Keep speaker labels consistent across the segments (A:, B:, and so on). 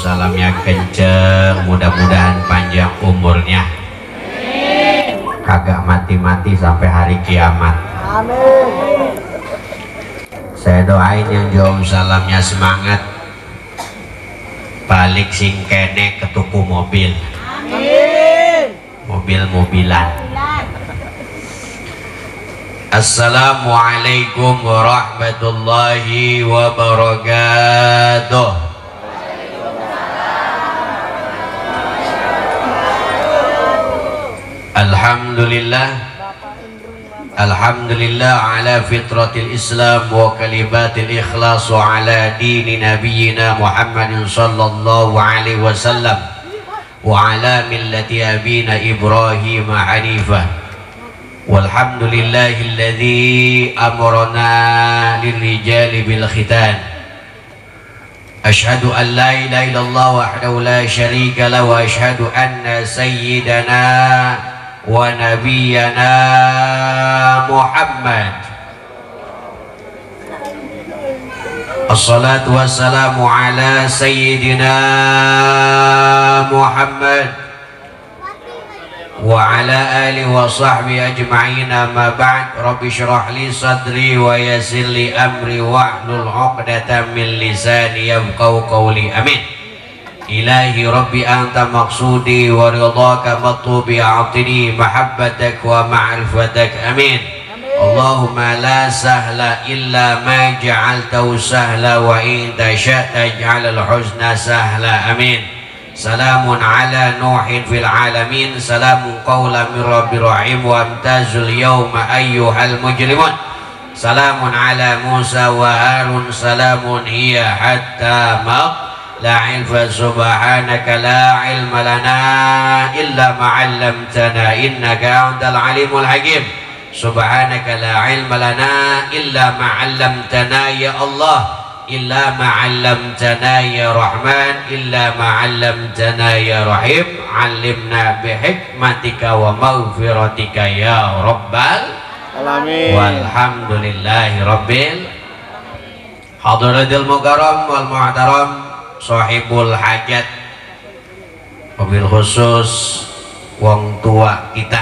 A: Salamnya kenceng, mudah-mudahan panjang umurnya, kagak mati-mati sampai hari kiamat.
B: Amin.
A: Saya doain yang jauh salamnya semangat, balik singkene ke tuku mobil.
B: Amin.
A: Mobil-mobilan. Assalamualaikum warahmatullahi wabarakatuh. Alhamdulillah ala fitratil Islam wa kalimatil ikhlas wa ala dini nabiyyina Muhammadin sallallahu alaihi wasallam wa ala millati abina Ibrahim hanifah. Walhamdulillahilladzi amrana lirrijali bil khitan. Asyhadu an la ilaha illallah wahdahu la syarika lahu wa asyhadu anna sayyidana wa nabiyyana Muhammad. Assalatu wassalamu ala sayyidina Muhammad wa ala alihi wa sahbihi ajma'in, amma ba'd. Rabbi syrah li sadri wa yassir li amri wahlul 'uqdatam min lisani yafqahu qawli. Amin. Ilahi Rabbi anta maqsudi wa ridhaka matlubi, a'tini mahabbatak wa ma'rifatak. Amin. Allahumma la sahla illa ma ja'altahu sahla wa in tasha'a ja'alal huzna sahla. Amin. Salamun ala Nuhin fil alamin, salamun qawlan min Rabbir rahim, wa amtazul yawma ayyuhal mujrimun. Salamun ala Musa wa Harun, salamun hiya hatta la ilfa subhanaka la ilma lana illa ma'allamtana innaka antal alimul hakim. Subhanaka la ilma lana illa ma'allamtana ya Allah, illa ma'allamtana ya Rahman, illa ma'allamtana ya Rahim. Alimna bihikmatika wa maghfiratika ya Rabbal alamin. Walhamdulillahi rabbil. Hadratil mukarram wal muhtaram, sahibul hajat, mobil khusus wong tua kita,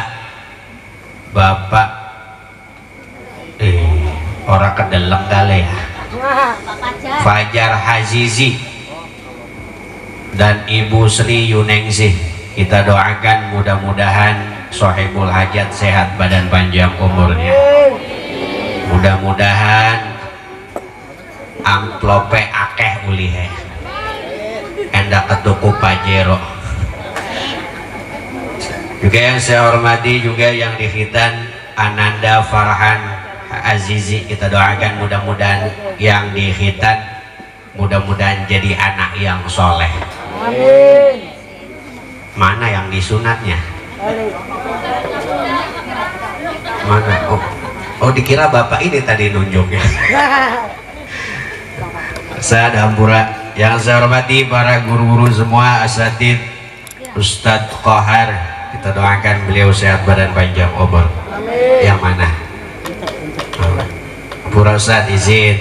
A: Bapak orang kedeleng kali ya, Fajar Hazizi dan Ibu Sri Yuningsih. Kita doakan mudah-mudahan sahibul hajat sehat badan panjang umurnya, mudah-mudahan amplope akeh ulihe, endak ketuku Pajero. Juga yang saya hormati juga yang di khitan Ananda Farhan Azizi, kita doakan mudah-mudahan yang di khitan mudah-mudahan jadi anak yang soleh.
B: Amin.
A: Mana yang disunatnya? Mana? Oh dikira bapak ini tadi nunjuknya. Saya Hampura. Yang saya hormati para guru-guru semua, asatid, Ustadz Kohar, kita doakan beliau sehat badan panjang umur.
B: Amin.
A: Yang mana? Hampura Ustadz izin.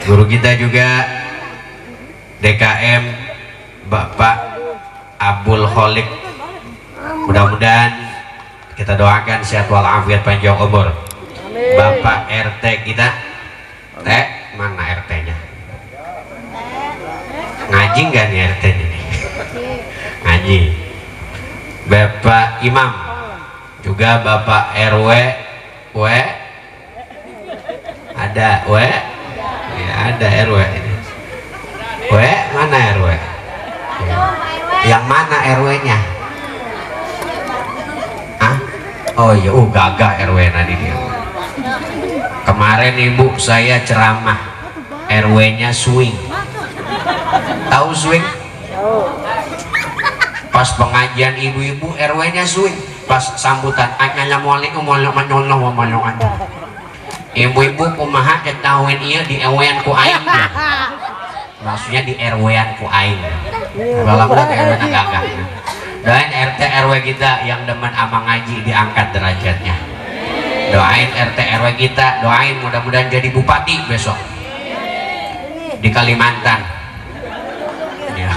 A: Guru kita juga DKM Bapak Abdul Kholik, mudah-mudahan kita doakan sehat walafiat panjang umur. Bapak RT kita, mana RT-nya? Ngaji nggak nih RT-nya nih? Ngaji. Bapak Imam, juga Bapak RW, ada ya ada RW ini. Mana RW? Yang mana RW-nya? Oh iya, gagah RW tadi dia. Kemarin ibu saya ceramah, RW-nya swing. Tahu swing? Pas pengajian ibu-ibu RW-nya swing. Pas sambutan, assalamualaikum warahmatullahi wabarakatuh. Ibu-ibu kumaha ketahuin iya di RW-an ku aing. Maksudnya di RW-an ku aing. Kalau ke RW-nya gagah. Doain RT RW kita yang demen ama ngaji diangkat derajatnya. Doain RT RW kita, doain mudah-mudahan jadi bupati besok di Kalimantan ya.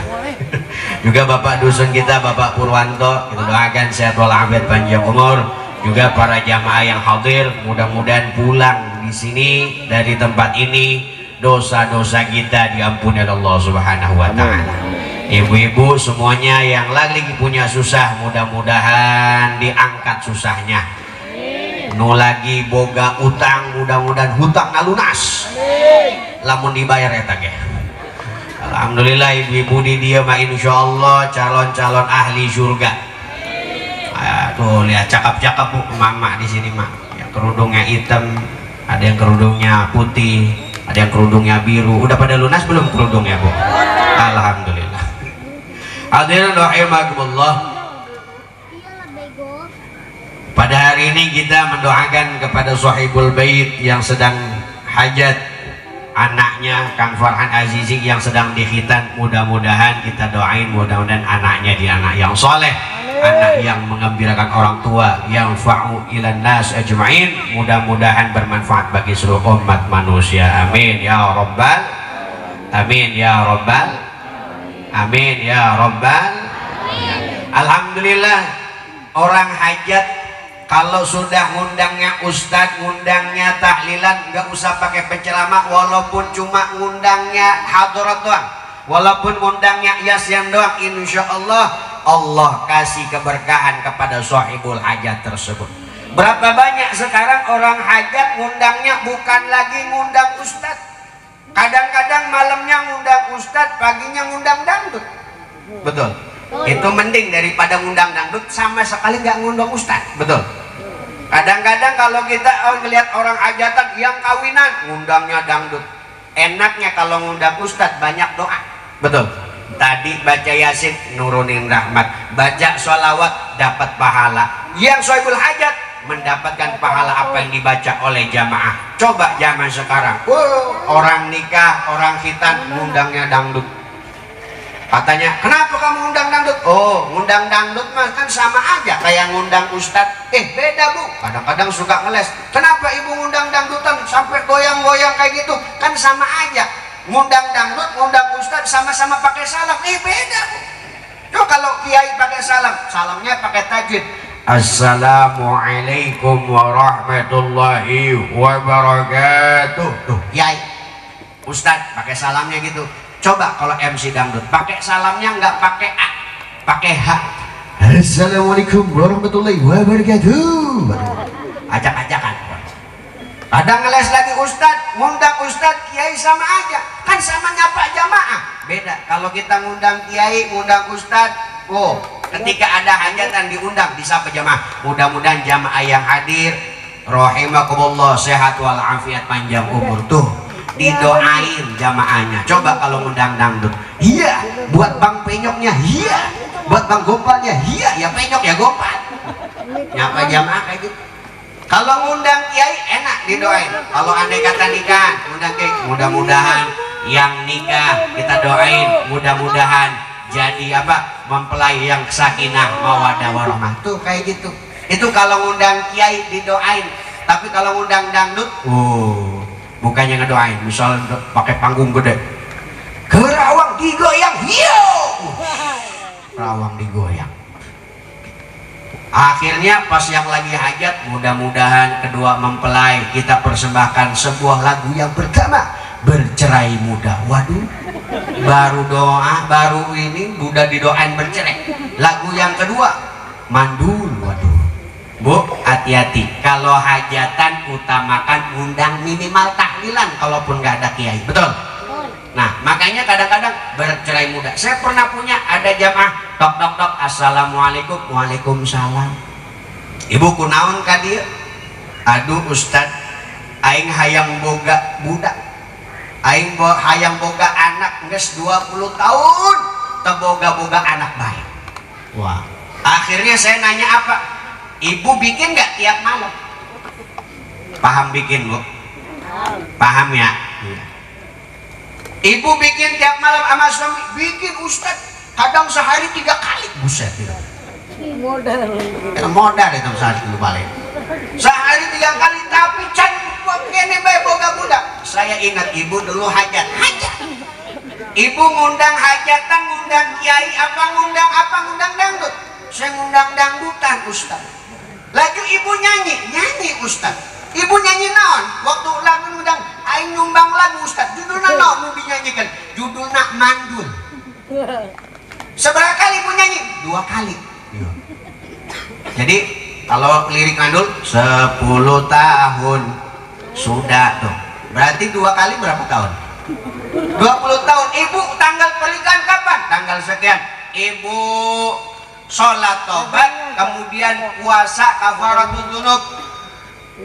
A: Juga Bapak dusun kita Bapak Purwanto, kita doakan sehat walafiat panjang umur. Juga para jamaah yang hadir, mudah-mudahan pulang di sini dari tempat ini dosa-dosa kita diampuni oleh Allah Subhanahu wa taala. Ibu-ibu semuanya yang lagi punya susah, mudah-mudahan diangkat susahnya. Nu lagi boga utang, mudah-mudahan hutangna lunas. Lamun dibayar eta ge. Alhamdulillah ibu-ibu di dia mah insyaallah calon-calon ahli surga. Tuh lihat cakep-cakep bu mama di sini mah. Yang kerudungnya hitam, ada yang kerudungnya putih, ada yang kerudungnya biru. Udah pada lunas belum kerudungnya bu? Alhamdulillah. Hadirin rahimakumullah. Pada hari ini kita mendoakan kepada sahibul bait yang sedang hajat, anaknya Kang Farhan Azizi yang sedang dikhitan. Mudah-mudahan kita doain, mudah-mudahan anaknya dia anak yang soleh, anak yang mengembirakan orang tua, yang fa'u ilan nas ajma'in, mudah-mudahan bermanfaat bagi seluruh umat manusia. Amin ya rabbal, amin ya rabbal, amin ya rabbal. Alhamdulillah, orang hajat kalau sudah ngundangnya ustadz, ngundangnya tahlilan, nggak usah pakai penceramah, walaupun cuma ngundangnya hadirat doang, walaupun ngundangnya yasian doang, insya Allah Allah kasih keberkahan kepada sahibul hajat tersebut. Berapa banyak sekarang orang hajat ngundangnya bukan lagi ngundang ustadz, kadang-kadang malamnya ngundang ustadz, paginya ngundang dangdut. Betul. Itu mending daripada ngundang dangdut sama sekali nggak ngundang ustadz. Betul. Kadang-kadang kalau kita ngelihat orang hajatan yang kawinan ngundangnya dangdut, enaknya kalau ngundang ustadz banyak doa. Betul. Tadi baca yasin nurunin rahmat, baca sholawat dapat pahala. Yang sahibul hajat mendapatkan pahala apa yang dibaca oleh jamaah. Coba zaman sekarang, orang nikah, orang khitan ngundangnya dangdut. Katanya, kenapa kamu ngundang dangdut? Oh, ngundang dangdut mah kan sama aja kayak ngundang ustadz. Beda bu, kadang-kadang suka ngeles. Kenapa ibu ngundang dangdutan sampai goyang-goyang kayak gitu? Kan sama aja. Ngundang dangdut, ngundang ustadz sama-sama pakai salam. Beda bu. Tuh kalau kiai pakai salam, salamnya pakai tajwid. Assalamualaikum warahmatullahi wabarakatuh. Tuh, kiai, ustadz pakai salamnya gitu. Coba kalau MC dangdut pakai salamnya nggak pakai A, pakai H. Assalamualaikum warahmatullahi wabarakatuh. Ajak-ajakan. Kadang ngeles lagi ustadz, ngundang ustadz, kiai sama aja. Kan sama nyapa jamaah. Beda kalau kita ngundang kiai, ngundang ustadz. Oh, ketika ada hajatan diundang disapa jamaah. Mudah-mudahan jamaah yang hadir rahimakumullah sehat walafiat panjang umur. Tuh didoain jamaahnya. Coba kalau ngundang dangdut, iya, buat bang penyoknya, iya, buat bang gopalnya, iya, ya penyok ya gopal. Nyapa jamaah kayak gitu. Kalau ngundang kiai enak didoain. Kalau andai kata nikah, ngundang kiai, mudah-mudahan yang nikah kita doain, mudah-mudahan jadi apa, mempelai yang sakinah mawaddah warahmah. Tuh kayak gitu. Itu kalau ngundang kiai didoain. Tapi kalau ngundang dangdut, bukannya ngedoain, misal pakai panggung gede, Kerawang 3 rawang digoyang. Akhirnya pas yang lagi hajat, mudah-mudahan kedua mempelai kita persembahkan sebuah lagu yang pertama, bercerai muda. Waduh, baru doa, baru ini udah didoain bercerai. Lagu yang kedua, mandul. Waduh, Bu, hati-hati kalau hajatan utamakan undang minimal tahlilan kalaupun nggak ada kiai. Betul? Nah, makanya kadang-kadang bercerai muda. Saya pernah punya ada jamaah tok tok tok, assalamualaikum, waalaikumsalam. Ibu kunaon ka dieu? Aduh Ustad, aing hayang boga budak, aing hayang boga anak geus 20 tahun teu boga anak bae. Wah, akhirnya saya nanya apa? Ibu bikin nggak tiap malam? Paham bikin, Bu? Paham ya? Ibu bikin tiap malam sama suami, bikin Ustad, kadang sehari 3 kali. Buset itu. Modal itu sehari itu balik. Sehari 3 kali, tapi can begini bae boga budak. Saya ingat ibu dulu hajat. Ibu ngundang hajatan, ngundang kiai, ngundang dangdut. Saya ngundang dangdutan Ustad. Lagi ibu nyanyi Ustad. Ibu nyanyi naon? Waktu lagu ngundang aing nyumbang lagu Ustad, judulnya naon nu dinyanyikan? Judulnya Mandul. Seberapa kali ibu nyanyi? 2 kali. Jadi kalau lirik Mandul 10 tahun sudah tuh. Berarti 2 kali berapa tahun? 20 tahun. Ibu tanggal pernikahan kapan? Tanggal sekian. Ibu sholat tobat, kemudian puasa kafaratul dzunub.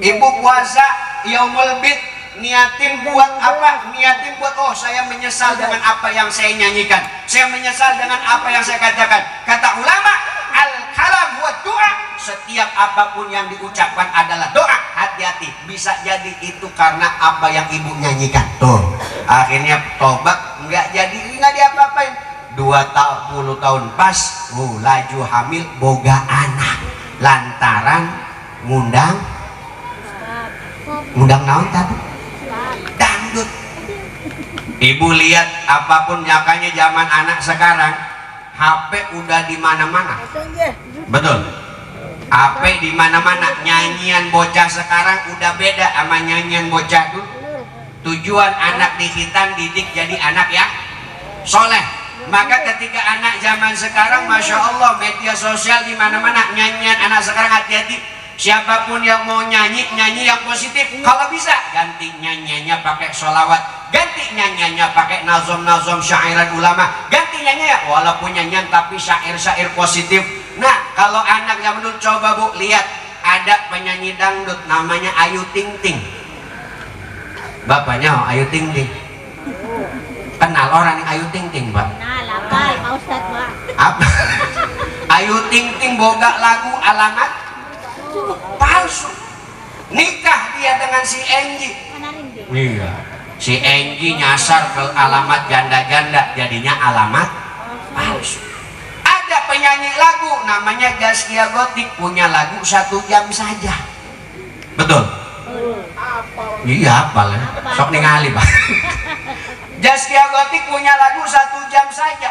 A: Ibu puasa yaumul bid, niatin buat apa? Niatin buat, oh saya menyesal dengan apa yang saya nyanyikan, saya menyesal dengan apa yang saya katakan. Kata ulama, al-kalam buat doa. Setiap apapun yang diucapkan adalah doa. Hati-hati, bisa jadi itu karena apa yang ibu nyanyikan. Tuh, akhirnya tobat nggak jadi, nggak diapa-apain. 20 tahun pas, laju hamil, boga anak, lantaran ngundang naon tadi? Dangdut. Ibu lihat apapun nyakanya zaman anak sekarang, HP udah di mana-mana. Betul. HP di mana-mana. Nyanyian bocah sekarang udah beda sama nyanyian bocah dulu. Tujuan anak dihitan didik jadi anak yang soleh. Maka ketika anak zaman sekarang, masya Allah, media sosial di mana-mana, nyanyian anak sekarang, hati-hati. Siapapun yang mau nyanyi yang positif. Kalau bisa ganti nyanyiannya pakai sholawat, ganti nyanyiannya pakai nazom syairan ulama, ganti nyanyiannya walaupun nyanyian tapi syair positif. Nah, kalau anak yang dulu, coba Bu lihat, ada penyanyi dangdut namanya Ayu Ting Ting. Bapaknya Ayu Ting Ting. Kenal orang yang Ayu Ting Ting, Pak?
C: Kenal, apa Pak Ustadz, Pak?
A: Apa? Ayu Ting Ting boga lagu alamat palsu. Nikah dia dengan si Enji. Iya. Si Enji nyasar ke alamat janda-janda, jadinya alamat palsu. Ada penyanyi lagu namanya Zaskia Gotik, punya lagu 1 jam saja. Betul? Iya, hafal ya. Sok ningali, Pak. Zaskia Gotik punya lagu 1 jam saja.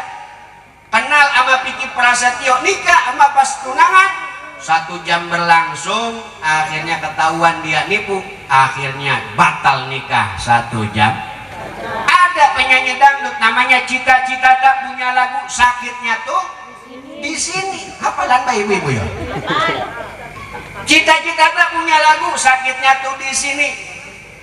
A: Kenal sama Piki Prasetyo, nikah sama pas tunangan. 1 jam berlangsung, akhirnya ketahuan dia nipu, akhirnya batal nikah 1 jam. Ada penyanyi dangdut namanya Cita Citata, punya lagu sakitnya tuh di sini. Hafalan Mbak Ibu ya? Cita Citata punya lagu sakitnya tuh di sini.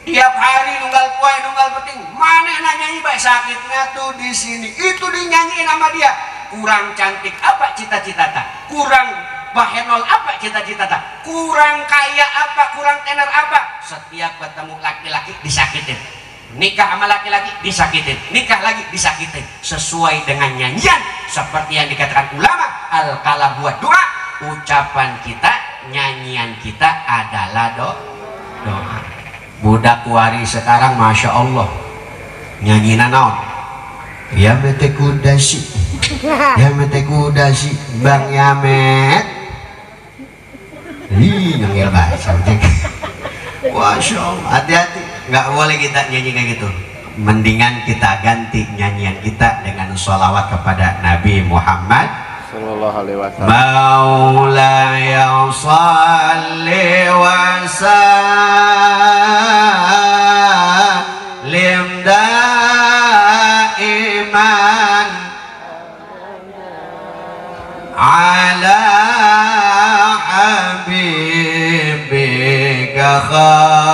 A: Tiap hari nunggal kue, nunggal peting, mana nyanyi baik sakitnya tuh di sini. Itu dinyanyiin sama dia. Kurang cantik apa Cita Citata? Kurang bahenol apa cita-cita, kurang kaya apa, kurang tenar apa. Setiap ketemu laki-laki disakitin, nikah sama laki-laki disakitin, nikah lagi disakitin. Sesuai dengan nyanyian seperti yang dikatakan ulama, al-kalam buat doa. Ucapan kita, nyanyian kita adalah doa. Budak wari sekarang masya Allah nyanyian naon? Ya mete kudasi, ya mete kudasi, Bang Yamet. Nyanggil bahasa. Masya Allah, hati-hati, nggak boleh kita nyanyi kayak gitu. Mendingan kita ganti nyanyian kita dengan sholawat kepada Nabi Muhammad
D: sallallahu alaihi wasallam.
A: Maulaya shalli wa sallim daiman ala habibika khairil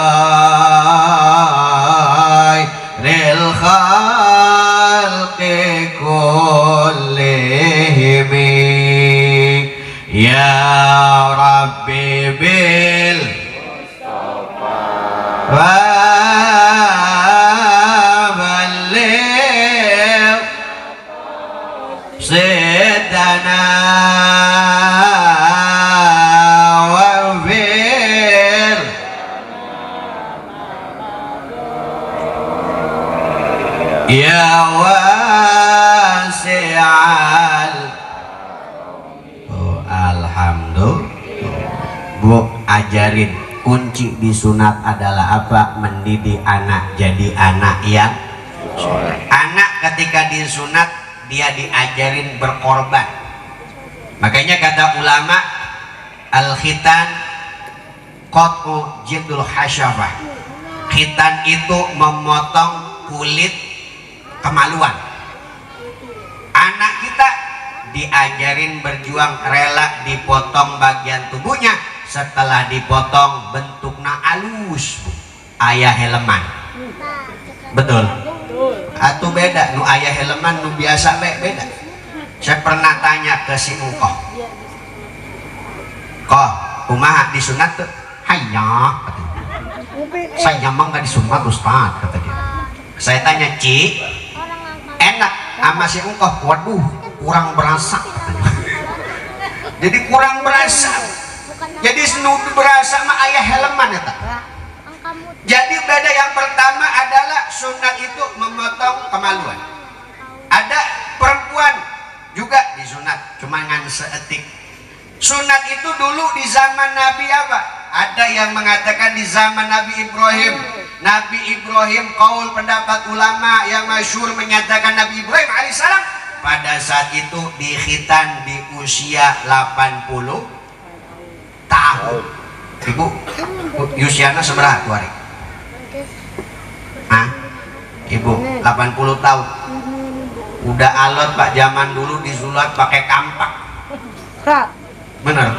A: khalqi kullihim ya Rabbi bil Mustafa balligh sidana wafir ya wasi'al. Alhamdulillah. Bu, ajarin kunci di sunat adalah apa? Mendidik anak jadi anak yang anak ketika disunat dia diajarin berkorban. Makanya kata ulama al-khitan qat'u jildul hasyafah. Khitan itu memotong kulit kemaluan. Anak kita diajarin berjuang, rela dipotong bagian tubuhnya, setelah dipotong bentuknya halus, ayah helman. Betul atau beda? Nu ayah helman nu biasa beda. Saya pernah tanya ke si Engkoh, kok kumaha disunat tuh? Hayya, saya mah nggak disunat Ustaz, kata dia. Saya tanya, Ci, enak sama si Engkoh? Waduh, kurang berasa. Jadi kurang berasa. Jadi snubi berasa mah ayah helman ya tak? Jadi beda. Yang pertama adalah sunat itu memotong kemaluan. Ada perempuan juga disunat, cuma ngan seetik. Sunat itu dulu di zaman Nabi apa? Ada yang mengatakan di zaman Nabi Ibrahim. Nabi Ibrahim, kaul pendapat ulama yang masyhur menyatakan Nabi Ibrahim alaihissalam pada saat itu dikhitan di usia 80 tahun. Ibu, usianya seberapa hari? Hah? Ibu, 80 tahun. Udah alot Pak, zaman dulu disulat pakai kampak. Bener?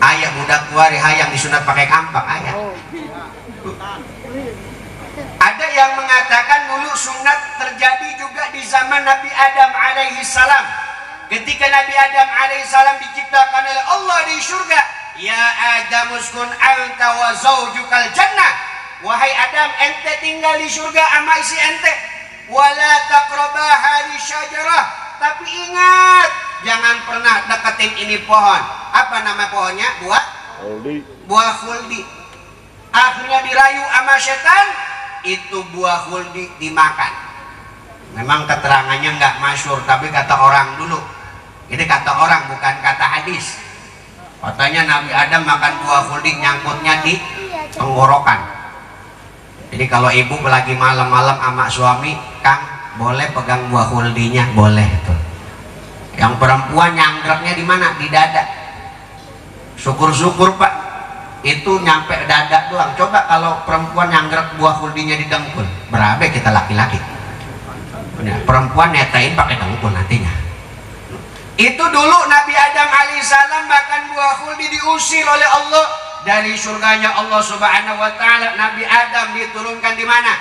A: Ayah budak kuari hayang disunat pakai kampak ayah. Ada yang mengatakan dulu sunat terjadi juga di zaman Nabi Adam alaihi salam. Ketika Nabi Adam alaihi salam diciptakan oleh Allah di surga, ya Adam uskun anta wa zaujukal jannah. Wahai Adam, ente tinggal di surga sama isi ente. Wala taqrabah hadhihi syajarah. Tapi ingat, jangan pernah deketin ini pohon. Apa nama pohonnya? Buah khuldi. Akhirnya dirayu sama setan, itu buah khuldi dimakan. Memang keterangannya nggak masyhur, tapi kata orang dulu. Ini kata orang, bukan kata hadis. Katanya Nabi Adam makan buah khuldi, nyangkutnya di tenggorokan. Jadi kalau ibu lagi malam-malam sama suami, Kang, boleh pegang buah khuldinya? Boleh tuh. Yang perempuan nyangkreknya di mana? Di dada. Syukur-syukur Pak, itu nyampe dada doang. Coba kalau perempuan nyangkrek buah khuldinya di dengkul, berabe kita laki-laki. Perempuan netain pakai dengkul nantinya. Itu dulu Nabi Adam alaihissalam makan buah khuldi, diusir oleh Allah dari surganya Allah subhanahu wa ta'ala. Nabi Adam diturunkan di mana?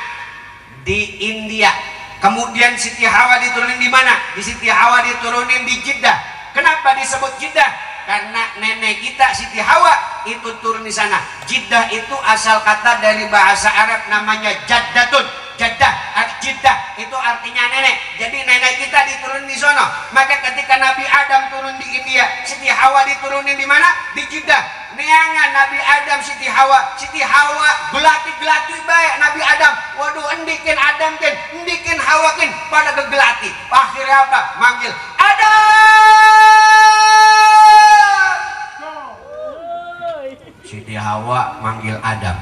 A: Di India. Kemudian Siti Hawa diturunin di mana? Di Siti Hawa diturunin di Jeddah. Kenapa disebut Jeddah? Karena nenek kita Siti Hawa itu turun di sana. Jeddah itu asal kata dari bahasa Arab namanya jaddatun. Jeddah itu artinya nenek. Jadi nenek kita diturunin di sono. Maka ketika Nabi Adam turun di India, Siti Hawa diturunin di mana? Di Jeddah. Neangan Nabi Adam Siti Hawa gelati-gelati baik Nabi Adam. Waduh, endikin Adam kin, endikin Hawa kin pada gegelati. Akhirnya apa? Manggil Adam. Siti Hawa manggil Adam.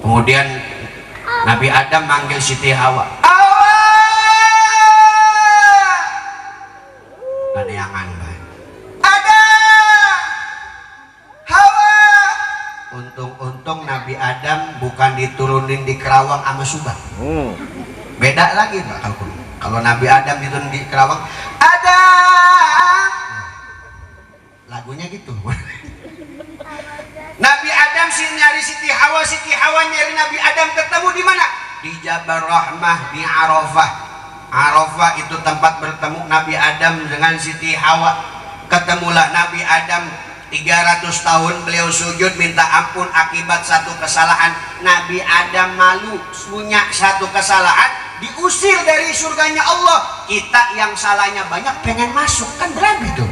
A: Kemudian Nabi Adam manggil Siti Hawa. Hawa. Ada yang diturunin di Kerawang sama Subang. Beda lagi Pak kalau Nabi Adam diturunin di Kerawang ada lagunya gitu. Nabi Adam nyari Siti Hawa nyari Nabi Adam ketemu di mana? Di Jabal Rahmah di Arafah. Arafah itu tempat bertemu Nabi Adam dengan Siti Hawa. Ketemulah Nabi Adam 300 tahun beliau sujud minta ampun akibat satu kesalahan. Nabi Adam malu punya satu kesalahan, diusir dari surganya Allah. Kita yang salahnya banyak pengen masuk, kan berani tuh.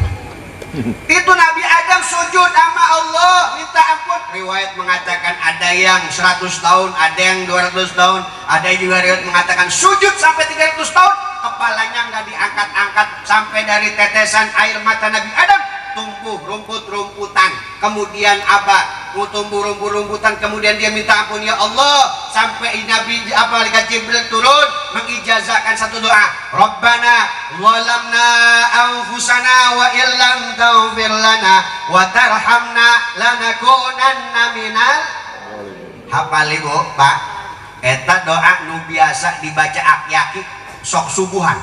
A: Itu Nabi Adam sujud sama Allah minta ampun. Riwayat mengatakan ada yang 100 tahun, ada yang 200 tahun, ada juga riwayat mengatakan sujud sampai 300 tahun, kepalanya nggak diangkat-angkat sampai dari tetesan air mata Nabi Adam tumbuh rumput-rumputan. Kemudian apa? Tumbuh rumput-rumputan, kemudian dia minta ampun, ya Allah, sampai Nabi malaikat Jibril turun mengijazahkan satu doa, Rabbana zalamna anfusana wa illam taghfir lana wa tarhamna lanakunanna minal hafal ibu Pak. Eta doa nu biasa dibaca aki-aki sok subuhan.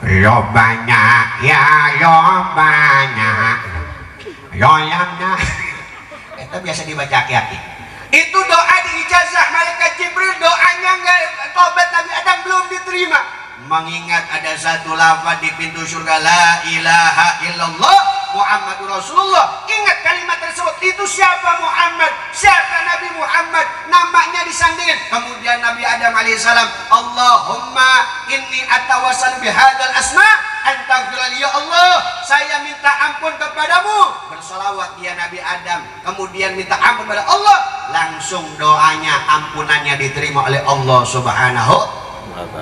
A: Yo banyak ya, yo banyak yo yamna. Itu biasa dibaca aki-aki. Itu doa diijazah malaikat Jibril, doanya nggak, tobat Nabi Adam belum diterima. Mengingat ada satu lafaz di pintu surga, la ilaha illallah Muhammadur Rasulullah. Ingat kalimat tersebut. Itu siapa Muhammad? Siapa Nabi Muhammad? Namanya disandingin. Kemudian Nabi Adam alaihissalam, Allahumma inni atawassal bihadzal asma antaghfirli, ya Allah, saya minta ampun kepadamu. Bersolawat dia Nabi Adam, kemudian minta ampun kepada Allah, langsung doanya, ampunannya diterima oleh Allah Subhanahu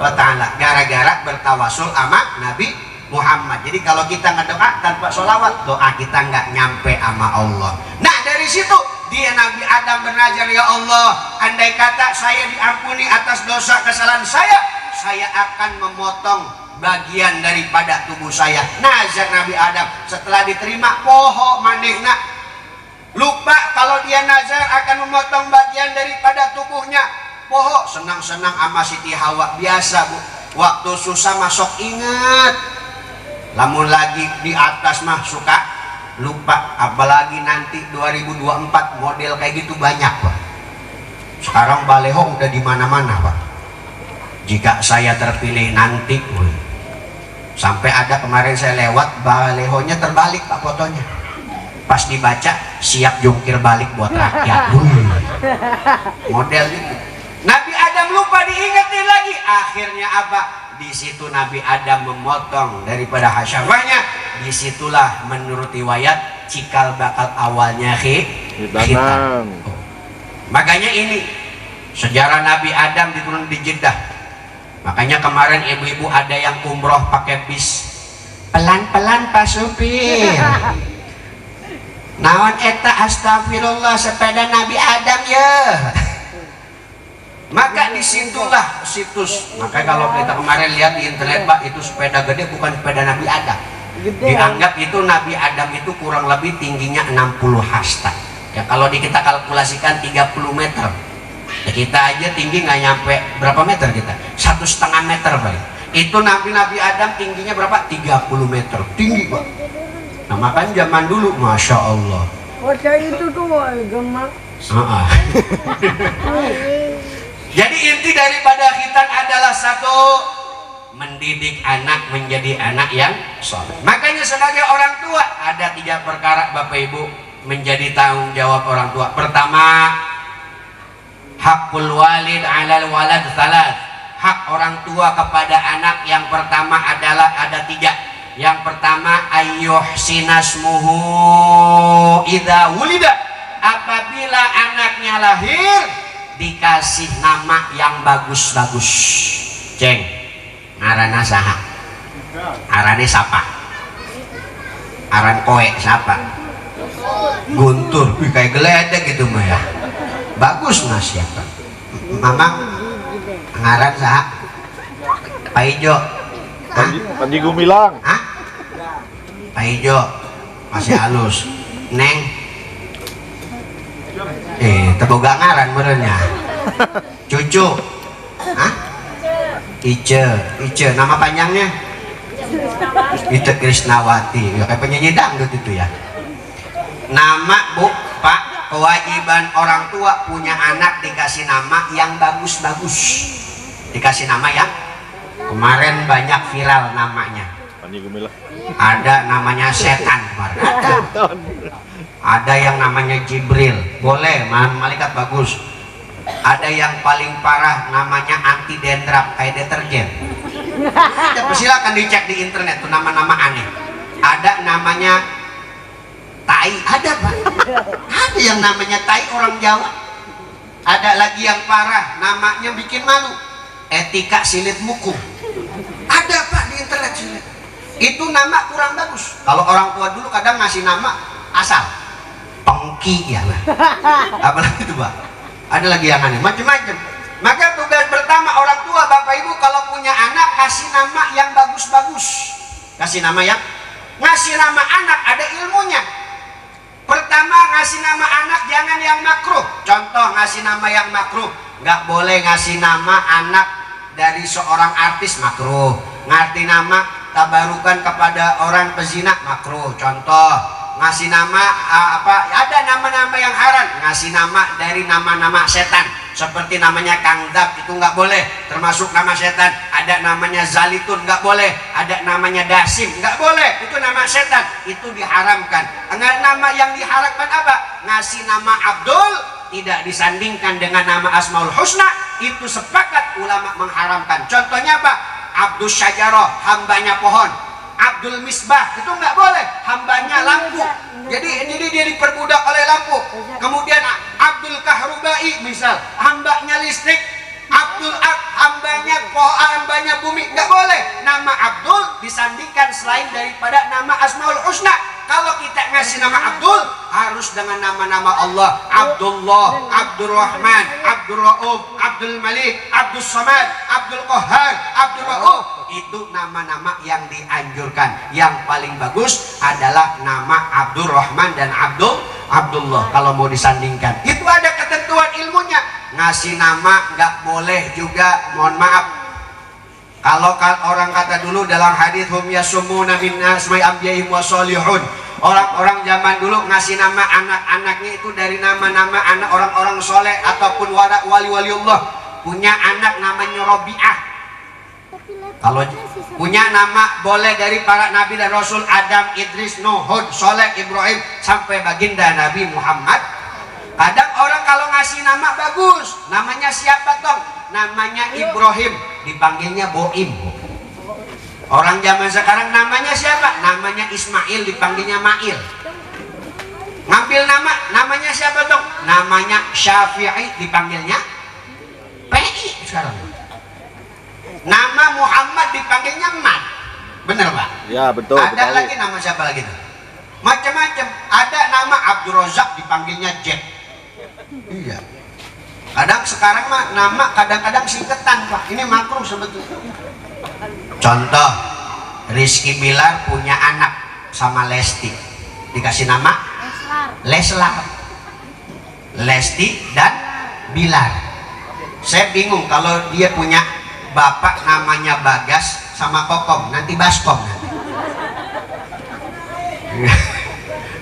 A: wa ta'ala, gara-gara bertawasul sama Nabi Muhammad. Jadi kalau kita ngedoa tanpa sholawat, doa kita nggak nyampe sama Allah. Nah dari situ dia Nabi Adam bernazar, ya Allah, andai kata saya diampuni atas dosa kesalahan saya akan memotong bagian daripada tubuh saya. Nazar Nabi Adam, setelah diterima poho manehna lupa kalau dia nazar akan memotong bagian daripada tubuhnya. Poho senang-senang sama Siti Hawa, biasa Bu, waktu susah masuk ingat, lamun lagi di atas mah suka lupa. Apalagi nanti 2024 model kayak gitu banyak Pak. Sekarang baleho udah di mana-mana Pak. Jika saya terpilih nanti, sampai ada kemarin saya lewat, balehonya terbalik Pak fotonya. Pas dibaca, siap jungkir balik buat rakyat. Model gitu. Nabi Adam lupa diingetin lagi. Akhirnya apa? Di situ Nabi Adam memotong daripada hasyafahnya. Disitulah menurut riwayat cikal bakal awalnya khitan. Makanya ini sejarah Nabi Adam diturun di Jeddah. Makanya kemarin ibu-ibu ada yang umroh pakai bis, pelan-pelan Pak supir. Naon eta astagfirullah, sepeda Nabi Adam ya. Maka disitulah situs. Maka kalau kita kemarin lihat di internet Pak, itu sepeda gede bukan sepeda Nabi Adam. Dianggap itu Nabi Adam itu kurang lebih tingginya 60 hasta. Ya kalau kita kalkulasikan 30 meter. Ya, kita aja tinggi nggak nyampe berapa meter kita? 1,5 meter Pak. Itu Nabi Adam tingginya berapa? 30 meter. Tinggi Pak. Nah makanya zaman dulu Masya Allah.
B: itu tuh gemak.
A: Jadi inti daripada khitan adalah satu, mendidik anak menjadi anak yang soleh. Makanya sebagai orang tua ada 3 perkara Bapak Ibu menjadi tanggung jawab orang tua. Pertama, hakul walid alal walad salat. Hak orang tua kepada anak yang pertama adalah ada 3. Yang pertama, ayyuhsinasmuhu idza wulida. Apabila anaknya lahir, dikasih nama yang bagus-bagus. Ceng, ngaranna saha? Arane sapa? Aran koe siapa? Guntur. Wih, kayak geledek gitu mah ya. Bagus mas siapa? Mamang ngaran saha? Pak Ijo.
D: Panji Gumilang.
A: Hah? Pak Ijo masih halus. Neng teboga ngaran merenya. Cucu. Hah? Ice. Nama panjangnya? Ice Krisnawati. Ya, kayak penyanyi dangdut itu ya. Nama Bu, Pak, kewajiban orang tua punya anak dikasih nama yang bagus-bagus. Dikasih nama yang kemarin banyak viral namanya.
D: Panji Gumilang.
A: Ada namanya setan kemarin. Ada yang namanya Jibril. Boleh, malaikat bagus. Ada yang paling parah namanya anti dendrap kayak deterjen. Silakan dicek di internet tuh nama-nama aneh. Ada namanya tai, ada Pak. Ada yang namanya tai orang Jawa. Ada lagi yang parah namanya bikin malu, etika silit mukung. Ada Pak di internet silit. Itu nama kurang bagus. Kalau orang tua dulu kadang ngasih nama asal pengki ya Pak. Apalagi itu Pak. Ada lagi yang aneh, macam-macam. Maka tugas pertama orang tua, bapak ibu kalau punya anak kasih nama yang bagus-bagus. Kasih nama yang, ngasih nama anak ada ilmunya. Pertama ngasih nama anak jangan yang makruh. Contoh ngasih nama yang makruh, nggak boleh ngasih nama anak dari seorang artis makruh. Ngerti nama tabarukan kepada orang pezina makruh. Contoh ngasih nama ada nama-nama yang haram, ngasih nama dari nama-nama setan seperti namanya Kang Dap, itu nggak boleh, termasuk nama setan. Ada namanya Zalitun, nggak boleh. Ada namanya Dasim, nggak boleh, itu nama setan, itu diharamkan. Nama yang diharamkan apa? Ngasih nama Abdul tidak disandingkan dengan nama Asmaul Husna, itu sepakat ulama mengharamkan. Contohnya apa? Abdul Syajaroh, hambanya pohon. Abdul Misbah itu nggak boleh, hambanya lampu. Jadi dia diperbudak oleh lampu. Kemudian Abdul Kahrubai misal, hambanya listrik. Abdul Ak, hambanya bumi, nggak boleh. Nama Abdul disandingkan selain daripada nama Asmaul Husna. Kalau kita ngasih nama Abdul harus dengan nama-nama Allah. Abdullah, Abdul Rahman, Abdul Rauf, Abdul Malik, Abdul Samad, Abdul Qahhar, Abdul Rauf. Itu nama-nama yang dianjurkan. Yang paling bagus adalah nama Abdul Rahman dan Abdullah kalau mau disandingkan. Itu ada ketentuan ilmunya. Ngasih nama nggak boleh juga, mohon maaf. Kalau orang kata dulu dalam hadis hum yasumuna min asma'i anbiya'ihim wa sholihun. Orang-orang zaman dulu ngasih nama anak-anaknya itu dari nama-nama anak orang-orang soleh ataupun wali-waliullah. Punya anak namanya Robi'ah. Kalau punya nama boleh dari para nabi dan rasul Adam, Idris, Nuh, Hud, Soleh, Ibrahim sampai baginda Nabi Muhammad. Kadang orang kalau ngasih nama bagus, namanya siapa toh? Namanya Ibrahim, dipanggilnya Boim. Orang zaman sekarang namanya siapa? Namanya Ismail, dipanggilnya Mail. Ngambil namanya siapa toh? Namanya Syafi'i, dipanggilnya PI sekarang. Nama Muhammad dipanggilnya Mat. Bener Pak? Ya betul. Ada lagi nama siapa lagi tuh? Macam-macam. Ada nama Abdul Razak dipanggilnya Jack. Iya. Kadang sekarang mah nama kadang-kadang singkatan Pak. Ini makruh sebetulnya. Contoh, Rizky Bilar punya anak sama Lesti. Dikasih nama Leslar. Lesti dan Bilar. Saya bingung kalau dia punya bapak namanya Bagas sama Kokom, nanti Baskom.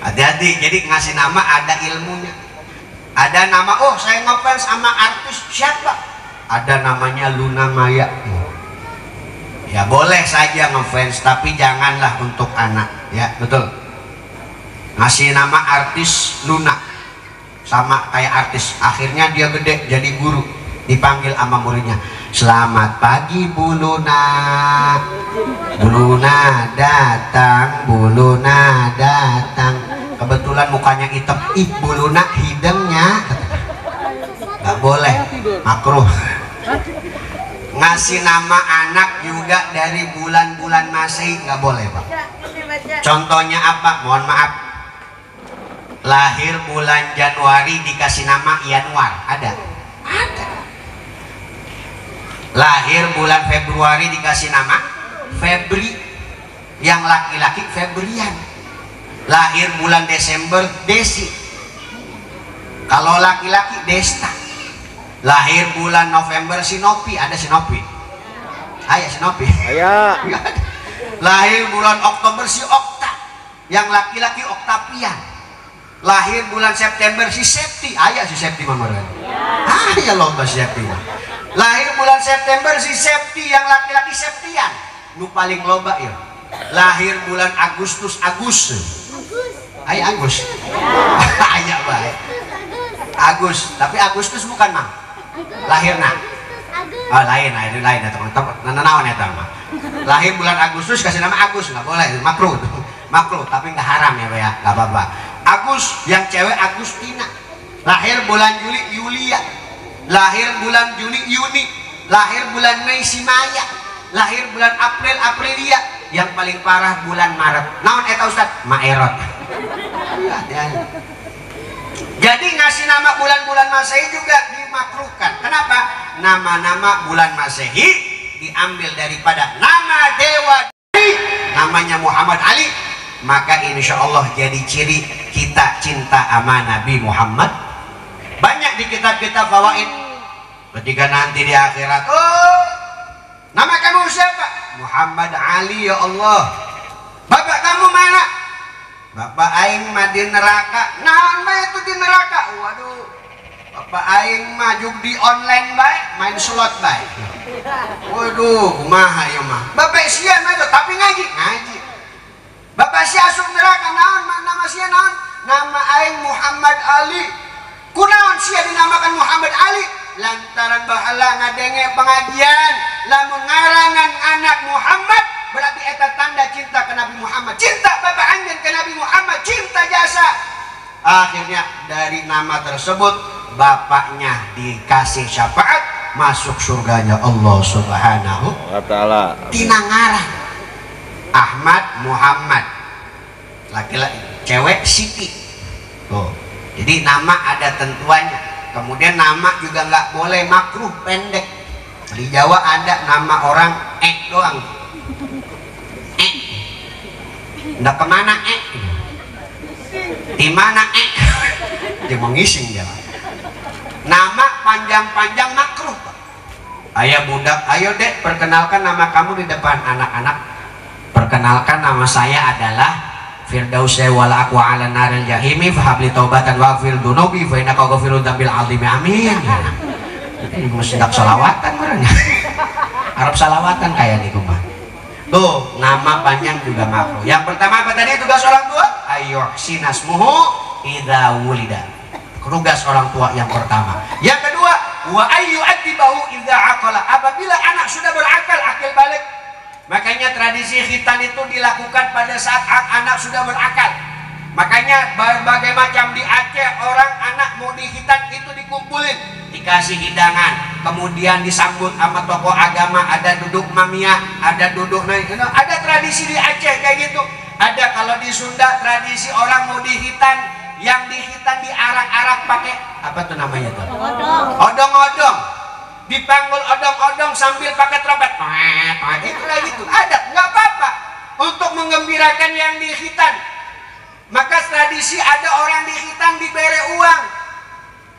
A: Hati-hati, jadi ngasih nama ada ilmunya. Ada nama, oh saya ngefans sama artis siapa? Ada namanya Luna Maya. Ya boleh saja ngefans, tapi janganlah untuk anak. Ya betul. Ngasih nama artis Luna, sama kayak artis. Akhirnya dia gede jadi guru, dipanggil sama muridnya. Selamat pagi Bu Luna. Bu Luna datang, Bu Luna datang. Kebetulan mukanya hitam, ih Bu Luna hidungnya. Gak boleh, makruh. Ngasih nama anak juga dari bulan-bulan Masehi gak boleh Pak. Contohnya apa? Mohon maaf. Lahir bulan Januari dikasih nama Yanuar, ada? Ada. Lahir bulan Februari dikasih nama Febri, yang laki-laki Febrian. Lahir bulan Desember Desi, kalau laki-laki Desta. Lahir bulan November si Nopi, ada si Nopi. Ayah si Nopi.
D: Ayah.
A: Lahir bulan Oktober si Okta, yang laki-laki Oktavian. Lahir bulan September si Septi, ayah si Septi Mamaran. Ya lomba si Septi. Lahir bulan September si Septi, yang laki-laki Septian. Nu paling loba ya. Lahir bulan Agustus Agus. Ayah Agus. Ayah baik. Agus, tapi Agustus bukan mah. Lahirna. Oh lain ya teman-teman. Nanawan ya teman. Lahir bulan Agustus kasih nama Agus, nggak boleh, makruh, makruh, tapi nggak haram ya Pak ya, nggak apa-apa. Agus yang cewek Agustina. Lahir bulan Juli Yulia. Lahir bulan Juni Yuni. Lahir bulan Mei si Maya. Lahir bulan April Aprilia. Yang paling parah bulan Maret. Naon eta Ustaz? Maerot. Jadi ngasih nama bulan-bulan Masehi juga dimakruhkan. Kenapa? Nama-nama bulan Masehi diambil daripada nama dewa namanya Muhammad Ali, maka insya Allah jadi ciri kita cinta sama Nabi Muhammad. Banyak di kitab-kitab fawaid ketika nanti di akhirat, oh nama kamu siapa? Muhammad Ali ya Allah. Bapak kamu mana? Bapak aing mah di neraka. Naon bae itu di neraka? Waduh, bapak aing mah judi online bae, main slot bae. Waduh, kumaha ya mah. Bapak sia mah tapi ngaji. Bapak sia asup neraka naon? Nama sia naon? Nama aing Muhammad Ali. Kunaon sia dinamakan Muhammad Ali? Lantaran bahala ngadenge pengajian, lamun ngarangan anak Muhammad berarti eta tanda cinta ke Nabi Muhammad. Cinta bapak anjeun ke Nabi Muhammad, cinta jasa. Akhirnya dari nama tersebut bapaknya dikasih syafaat masuk surganya Allah Subhanahu wa taala. Tina ngaran Ahmad Muhammad, laki-laki, cewek Siti. Tuh. Jadi nama ada tentuannya. Kemudian nama juga nggak boleh makruh pendek. Di Jawa ada nama orang doang. Nggak kemana di mana dia mengising dia. Nama panjang-panjang makruh. Ayah budak, ayo dek perkenalkan nama kamu di depan anak-anak. Perkenalkan nama saya adalah Firdaus wala aqwa ala naril jahimi fahabli taubatan waghfir dunubi fa innaka ghafurud dzambil azim amin. Ini mesti dak salawatan orangnya. Arab salawatan kayak niku mah. Tuh, nama panjang juga makruh. Yang pertama apa tadi tugas orang tua? Ayyuhsinasmuhu idza wulida. Tugas orang tua yang pertama. Yang kedua, wa ayyu'adibahu idza aqala. Apabila anak sudah berakal, akil balik. Makanya tradisi khitan itu dilakukan pada saat anak sudah berakal. Makanya berbagai macam di Aceh orang anak mau dikhitan itu dikumpulin, dikasih hidangan, kemudian disambut sama tokoh agama, ada duduk mamia, ada duduk naik. Ada tradisi di Aceh kayak gitu. Ada kalau di Sunda tradisi orang mau dikhitan, yang dikhitan diarak-arak pakai apa tuh namanya tuh? Odong-odong. Dipanggul odong-odong sambil pakai trompet. Itulah gitu. Ada, nggak apa-apa untuk menggembirakan yang dikhitan. Maka tradisi ada orang dikhitan dibere uang,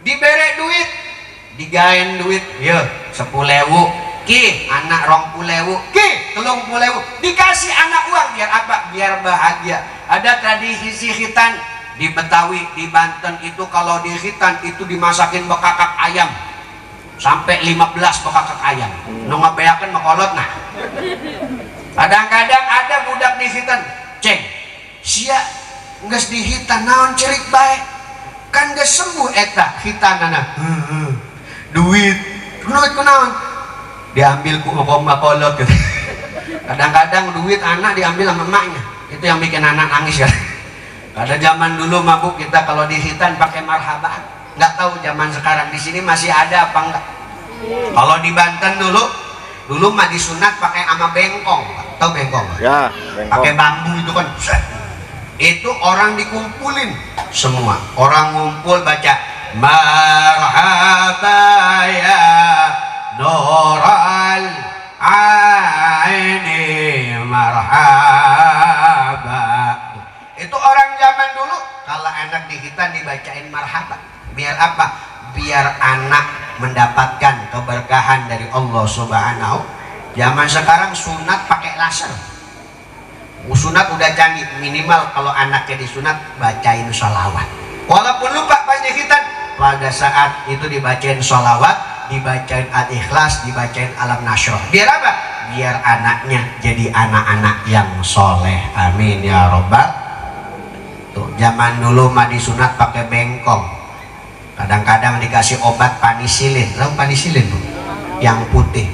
A: dibere duit, digain duit, ya 10.000, ki anak 20.000, ki 30.000, dikasih anak uang biar apa? Biar bahagia. Ada tradisi khitan di Betawi, di Banten itu kalau di khitan itu dimasakin bekakak ayam. Sampai 15 bekakak ayam. Nu ngabeakeun makolot nah. Kadang-kadang ada budak di khitan, ceng, sia geus dihitan naon cerik bae. Kan geus sembuh eta khitanana. Duit kunaon? Diambil ku makolot gitu. Kadang-kadang duit anak diambil sama emaknya. Itu yang bikin anak nangis ya. Pada zaman dulu mabuk kita kalau di khitan pakai marhaban. Nggak tahu zaman sekarang di sini masih ada apa enggak. Kalau di Banten dulu mah disunat pakai ama bengkong, tahu bengkong? Ya, bengkong. Pakai bambu itu kan. Itu orang dikumpulin semua. Orang ngumpul baca marhaba ya nural aini marhaba. Itu orang zaman dulu kalau anak dihitan dibacain marhaba. Biar apa? Biar anak mendapatkan keberkahan dari Allah Subhanahu. Zaman sekarang sunat pakai laser. Sunat udah canggih, minimal kalau anaknya disunat bacain sholawat. Walaupun lupa pas dihitan, pada saat itu dibacain sholawat, dibacain al-ikhlas, dibacain alam nasroh. Biar apa? Biar anaknya jadi anak-anak yang soleh. Amin ya robbal. Tuh, zaman dulu mah disunat pakai bengkong. Kadang-kadang dikasih obat panisilin. Tahu panisilin tuh? Yang putih.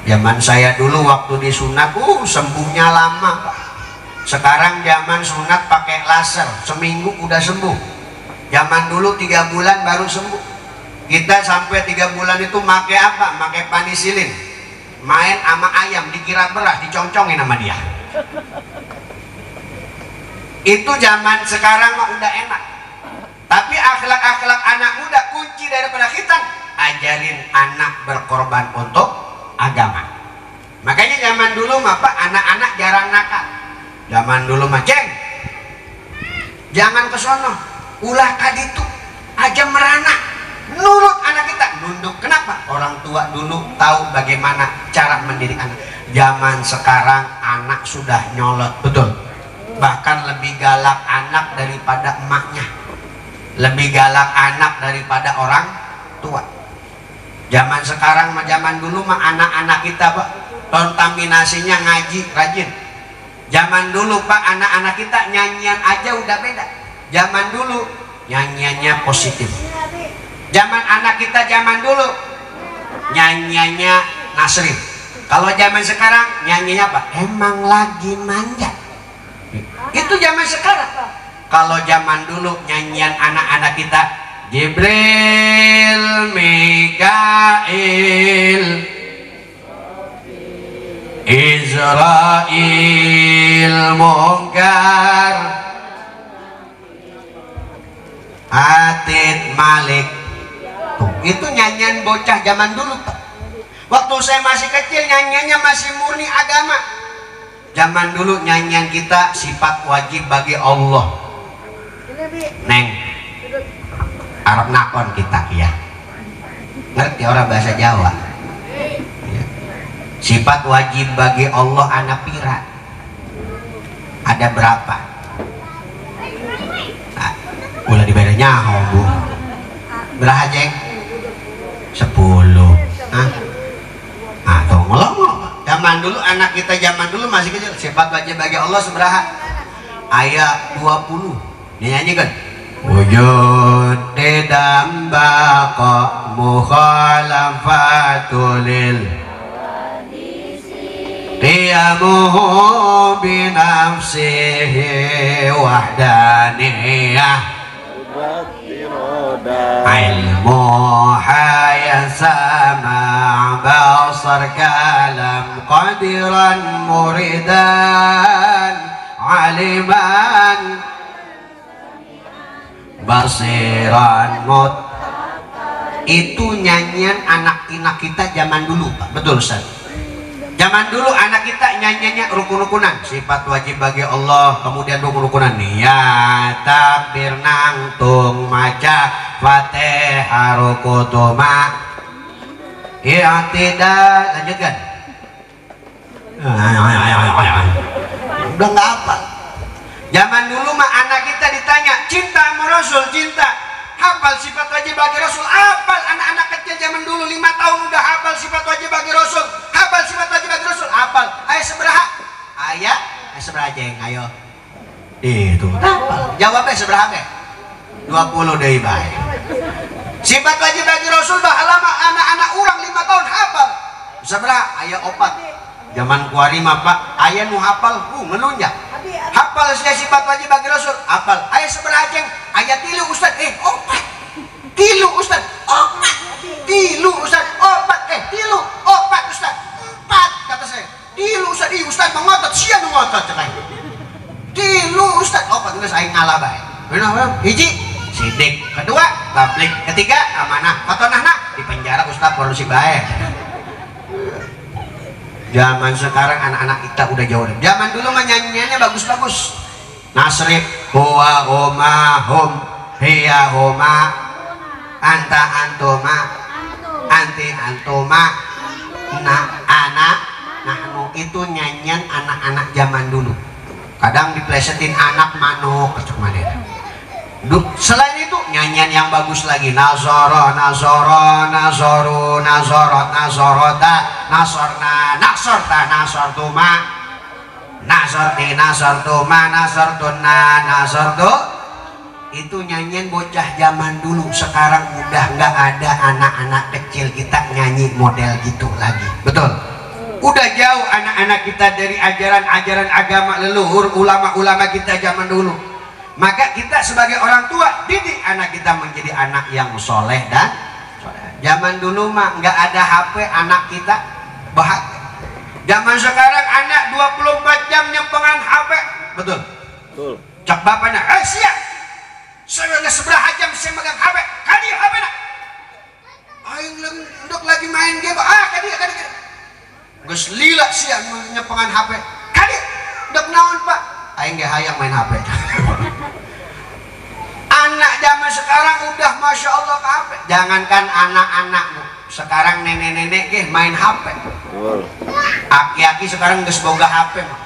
A: Zaman saya dulu waktu disunat, sembuhnya lama, Pak. Sekarang zaman sunat pakai laser, seminggu udah sembuh. Zaman dulu 3 bulan baru sembuh. Kita sampai 3 bulan itu pakai apa? Pakai panisilin. Main sama ayam dikira beras, diconcongin sama dia. Itu zaman sekarang mah udah enak. Tapi akhlak-akhlak anak muda, kunci daripada khitan, ajarin anak berkorban untuk agama. Makanya zaman dulu mah Pak, anak-anak jarang nakal. Zaman dulu mah, Ceng, jangan ke sono, ulah kaditu aja merana, nurut anak kita, nunduk. Kenapa? Orang tua dulu tahu bagaimana cara mendidik anak. Zaman sekarang anak sudah nyolot, betul. Bahkan lebih galak anak daripada emaknya, lebih galak anak daripada orang tua. Zaman sekarang mah, zaman dulu mah anak-anak kita Pak, kontaminasinya ngaji rajin. Zaman dulu Pak, anak-anak kita nyanyian aja udah beda. Zaman dulu nyanyiannya positif. Zaman anak kita zaman dulu nyanyiannya Nasrin. Kalau zaman sekarang nyanyinya apa? Emang lagi manja. Itu zaman sekarang. Kalau zaman dulu nyanyian anak-anak kita Jibril, Mikail, Israel, Munkar, Atid, Malik. Tuh, itu nyanyian bocah zaman dulu Pak. Waktu saya masih kecil nyanyiannya masih murni agama. Zaman dulu nyanyian kita sifat wajib bagi Allah. Neng, Arab nakon kita ya. Ngerti orang bahasa Jawa? Sifat wajib bagi Allah anak pira ada berapa? Ulah dibayarnya Bu. Berapa Jeng? 10. Tuh ngomong. Zaman dulu anak kita zaman dulu masih kecil, sifat wajib bagi Allah seberapa? Ayat 20. Nyanyi kan? Wujud tidak baqa mukhalafatulil qiyamuhu binafsihi wahdaniyah ilmu hayasama basar kalam qadiran muridan aliman basiran mut. Itu nyanyian anak-anak kita zaman dulu Pak. Betul Ustaz. Zaman dulu anak kita nyanyiannya rukun-rukunan, sifat wajib bagi Allah, kemudian rukun-rukunan niat, takbir, nangtung, maca, fatihah, rukutuma, i'tidal, lanjutkan. Udah nggak apa. Zaman dulu mah anak kita ditanya, cinta sama Rasul, cinta. Hafal sifat wajib bagi Rasul, hafal. Anak-anak kecil zaman dulu 5 tahun udah hafal sifat wajib bagi Rasul, hafal sifat wajib bagi Rasul, hafal. Ayat seberapa? Ayat seberapa Jeng? Ayo. Itu hafal. Jawabnya seberapa? 20 deh baik. Sifat wajib bagi Rasul bah lama anak-anak orang 5 tahun hafal. Seberapa? Ayat 4. Zaman kuari mah Pak, ayat nu hafal, menunjak. Hafal sifat wajib bagi Rasul, hafal. Ayat seberapa Jeng? Ayat 3 Ustaz, 4. 3 Ustaz, 4. 3 Ustaz, 4. 3, 4 Ustaz, 4 kata saya. 3 Ustaz, Ustaz mengotot, siang mengotot cekai. 3 Ustaz, 4 Ustaz, saya ngalah baik. Benar, hiji sidik, kedua tablik, ketiga amanah, kotonahna di penjara Ustaz produksi baik. Zaman sekarang anak-anak kita udah jauh. Zaman dulu mah nyanyiannya bagus-bagus. Nasrib huwa huma hum hiya huma anta antuma anti antuma anak nahnu itu nyanyian anak-anak zaman dulu. Kadang diplesetin anak manuk kecemasan. Selain itu nyanyian yang bagus lagi, nasoro nasoro nasoru nasorot nasorota nasorna nasorta nasortuma nasorti nasortuma nasortuna nasortu. Itu nyanyian bocah zaman dulu. Sekarang udah nggak ada anak-anak kecil kita nyanyi model gitu lagi. Betul? Udah jauh anak-anak kita dari ajaran-ajaran agama leluhur ulama-ulama kita zaman dulu. Maka kita sebagai orang tua didik anak kita menjadi anak yang soleh dan soleh. Zaman dulu mah nggak ada HP, anak kita bahagia. Zaman sekarang anak 24 jam nyempengan HP. Betul? Betul. Cak bapaknya, siap. Saya udah seberapa jam saya megang HP. Kadi HP nak. Aing untuk lagi main game. Kadi. Geus lila siap nyempengan HP. Kadi. Dek naon Pak? Aing ge hayang main HP. Anak zaman sekarang udah masya Allah ke HP. Jangankan anak-anakmu, sekarang nenek-nenek ge main HP. Aki-aki sekarang geus boga HP mah.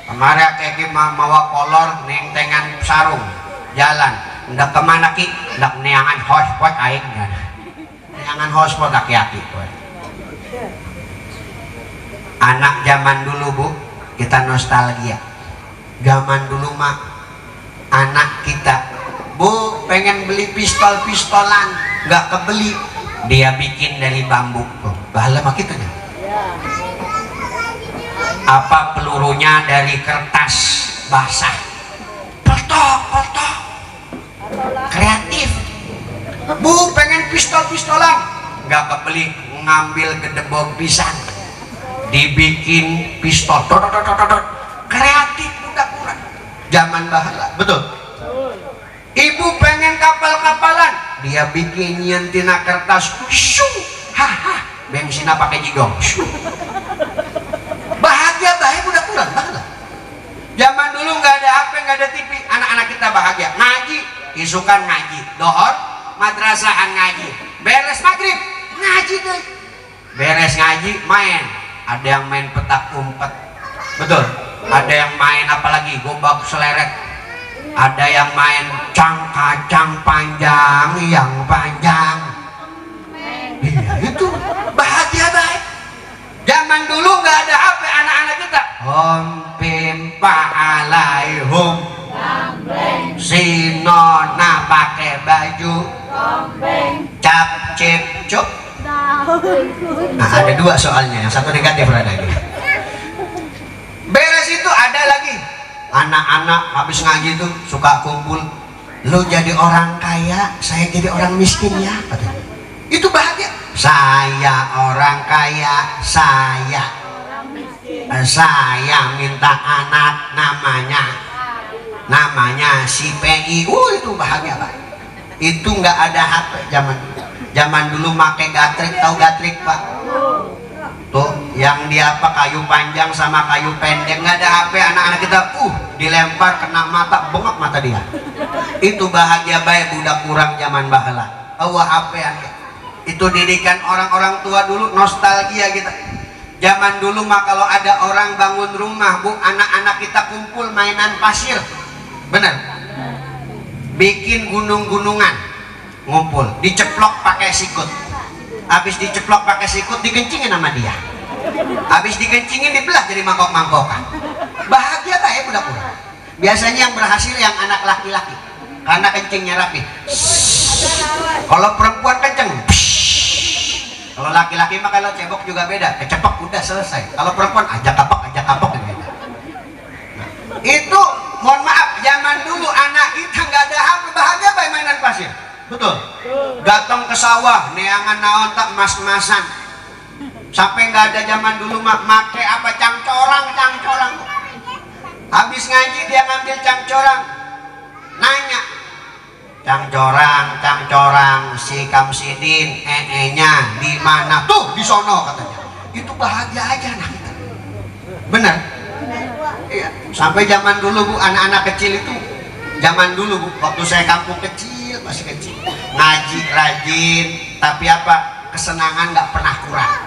A: Kemarin aki-aki mawa kolor nengtengan sarung jalan. Ndak kemana ki? Ndak neangan hotspot aing nya. Neangan hotspot aki-aki. Anak zaman dulu Bu, kita nostalgia. Zaman dulu mah anak kita, Bu pengen beli pistol-pistolan nggak kebeli, dia bikin dari bambu. Bahala mah gitu ya. Apa pelurunya dari kertas basah, petok kreatif. Bu pengen pistol-pistolan nggak kebeli, ngambil gedebok pisang dibikin pistol kreatif. Zaman bahala, betul. Ibu pengen kapal-kapalan, dia bikin nyentina kertas, bensinnya pakai jigong. Bahagia bahagia udah kurang bahala. Zaman dulu nggak ada HP, nggak ada TV, anak-anak kita bahagia. Ngaji, isukan ngaji, dohor, madrasahan ngaji, beres maghrib ngaji deh. Beres ngaji main, ada yang main petak umpet, betul. Ada yang main apalagi gobak seleret, ada yang main kacang panjang yang panjang. Iya itu bahagia baik. Zaman dulu nggak ada HP anak-anak kita. Hom pim alaihum sinona pakai baju cap cip cuk. Nah ada dua soalnya, yang satu negatif ada lagi. Beres itu ada lagi anak-anak habis ngaji tuh suka kumpul, lu jadi orang kaya, saya jadi orang miskin ya, katanya. Itu bahagia. Saya orang kaya, saya minta anak namanya si PI. Itu bahagia Pak. Itu nggak ada HP zaman dulu make gatrik, tahu gatrik Pak? Tuh yang dia apa kayu panjang sama kayu pendek, nggak ada HP anak-anak kita dilempar kena mata, bengok mata dia. Itu bahagia baik budak kurang zaman bahala. HP itu didikan orang-orang tua dulu, nostalgia kita. Zaman dulu mah kalau ada orang bangun rumah Bu, anak-anak kita kumpul mainan pasir, bener, bikin gunung-gunungan, ngumpul, diceplok pakai sikut. Habis diceplok pakai sikut dikencingin sama dia. Habis dikencingin dibelah jadi mangkok-mangkokan. Bahagia tak ya budak-budak. Biasanya yang berhasil yang anak laki-laki, karena kencingnya rapi. Kalau perempuan kenceng. Kalau laki-laki mah kalau cebok juga beda. Kecepok udah selesai. Kalau perempuan ajak kapok gitu. Nah, itu mohon maaf zaman dulu anak kita nggak ada HP, bahagia baik mainan pasir. Betul. Datang ke sawah, neangan naon tak mas-masan. Sampai nggak ada zaman dulu make apa cangcorang. Habis ngaji dia ngambil cangcorang, nanya, cangcorang si Kamsidin nya di mana? Tuh di sono katanya. Itu bahagia aja anak kita. Bener? Iya. Sampai zaman dulu Bu, anak-anak kecil itu zaman dulu Bu, waktu saya kampung kecil, masih kecil, ngaji rajin, tapi apa? kesenangan nggak pernah kurang.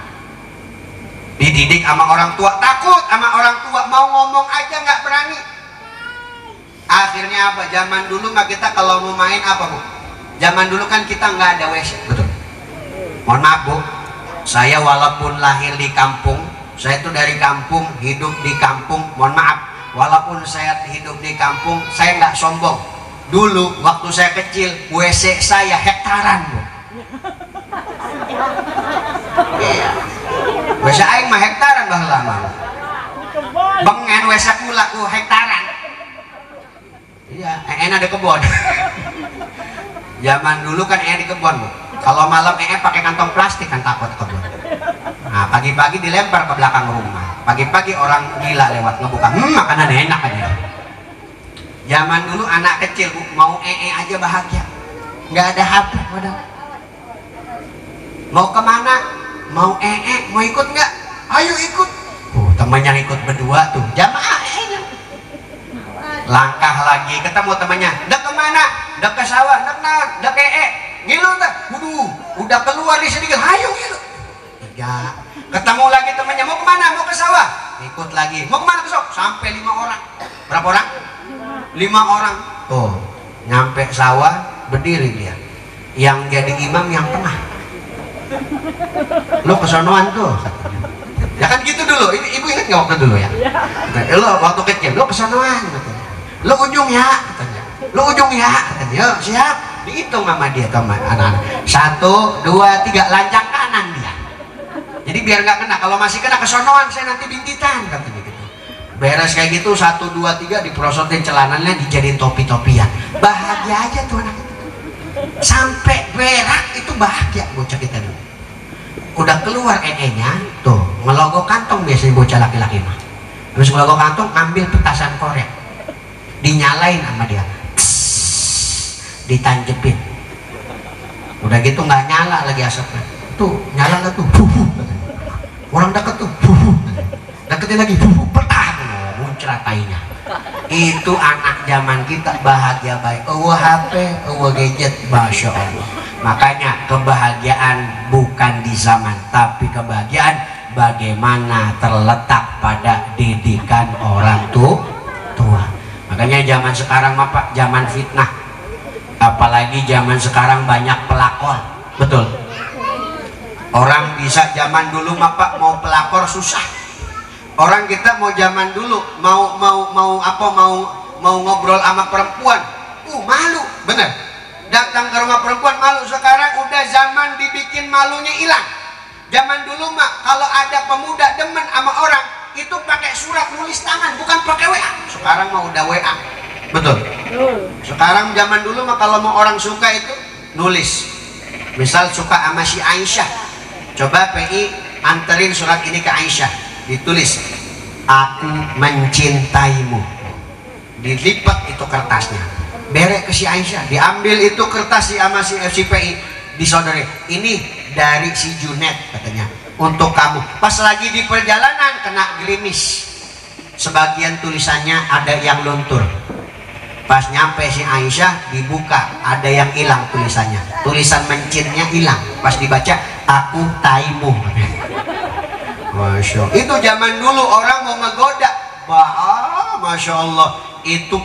A: Dididik sama orang tua, takut sama orang tua, mau ngomong aja nggak berani. Akhirnya apa? Zaman dulu mah kita kalau mau main apa, Bu? Zaman dulu kan kita nggak ada WC, betul? Mohon maaf, Bu, saya walaupun lahir di kampung, saya itu dari kampung, hidup di kampung. Mohon maaf, walaupun saya hidup di kampung, saya nggak sombong. Dulu waktu saya kecil, WC saya hektaran, Bu. Iya. WC aing mah hektaran baheula mah. Bengen WC pula hektaran. Iya, enak ada kebon. Zaman dulu kan di kebon, Bu. Kalau malam pakai kantong plastik kan takut kebon. Nah, pagi-pagi dilempar ke belakang rumah. Pagi-pagi orang gila lewat ngebuka, makanan enak aja. Zaman dulu anak kecil, Bu, mau aja bahagia. Nggak ada HP, padahal. Mau kemana? Mau mau ikut nggak? Ayo ikut. Temannya ikut berdua tuh, jamaah langkah lagi ketemu temannya, dak kemana? Dak ke sawah, dak ngilu tak? Udah keluar di sedikit, ayo ngilu. Ya, ketemu lagi temannya, mau kemana? Mau ke sawah, ikut lagi. Mau kemana besok? Sampai 5 orang. Berapa orang? 5 orang. Tuh, nyampe sawah berdiri dia. Yang jadi imam yang tengah. Lo kesonoan tuh. Ya kan gitu dulu. Ibu ingat nggak waktu dulu ya? Lo waktu kecil, lo kesonoan. Lo ujung ya, katanya. Lo ujung ya, katanya. Yo, siap. Dihitung sama dia, sama anak-anak. 1, 2, 3, lancang kanan dia. Jadi biar nggak kena. Kalau masih kena kesonoan, saya nanti bintitan, katanya gitu. Beres kayak gitu, 1, 2, 3 diprosotin celananya, dijadiin topi-topian. Bahagia aja tuh anak itu. Sampai berak itu bahagia bocah kita dulu. Udah keluar nya tuh ngelogok kantong, biasanya bocah laki-laki mah. Terus ngelogok kantong, ambil petasan korek, dinyalain sama dia, ditanjepin. Udah gitu nggak nyala lagi asapnya, tuh nyala nggak tuh, orang deket tuh, deketin lagi, petah, muncrat tainya. Itu anak zaman kita bahagia baik. HP, gadget, masya Allah. Makanya kebahagiaan bukan di zaman, tapi kebahagiaan bagaimana terletak pada didikan orang tua. Makanya zaman sekarang Pak, zaman fitnah. Apalagi zaman sekarang banyak pelakor, betul. Orang bisa zaman dulu Pak mau pelakor susah. Orang kita mau zaman dulu mau ngobrol sama perempuan, malu, bener. Datang ke rumah perempuan malu. Sekarang udah zaman dibikin malunya hilang. Zaman dulu kalau ada pemuda demen sama orang itu pakai surat nulis tangan, bukan pakai WA. Sekarang udah WA, betul. Sekarang zaman dulu kalau mau orang suka itu nulis. Misal suka sama si Aisyah, coba PI anterin surat ini ke Aisyah. Ditulis, aku mencintaimu, dilipat itu kertasnya, berek ke si Aisyah, diambil itu kertas sama si PI, disodori, ini dari si Junet katanya, untuk kamu. Pas lagi di perjalanan kena gerimis, sebagian tulisannya ada yang luntur. Pas nyampe si Aisyah dibuka, ada yang hilang tulisannya, tulisan mencintnya hilang. Pas dibaca, aku taimu. Masya Allah. Itu zaman dulu orang mau ngegoda, Masya Allah, itu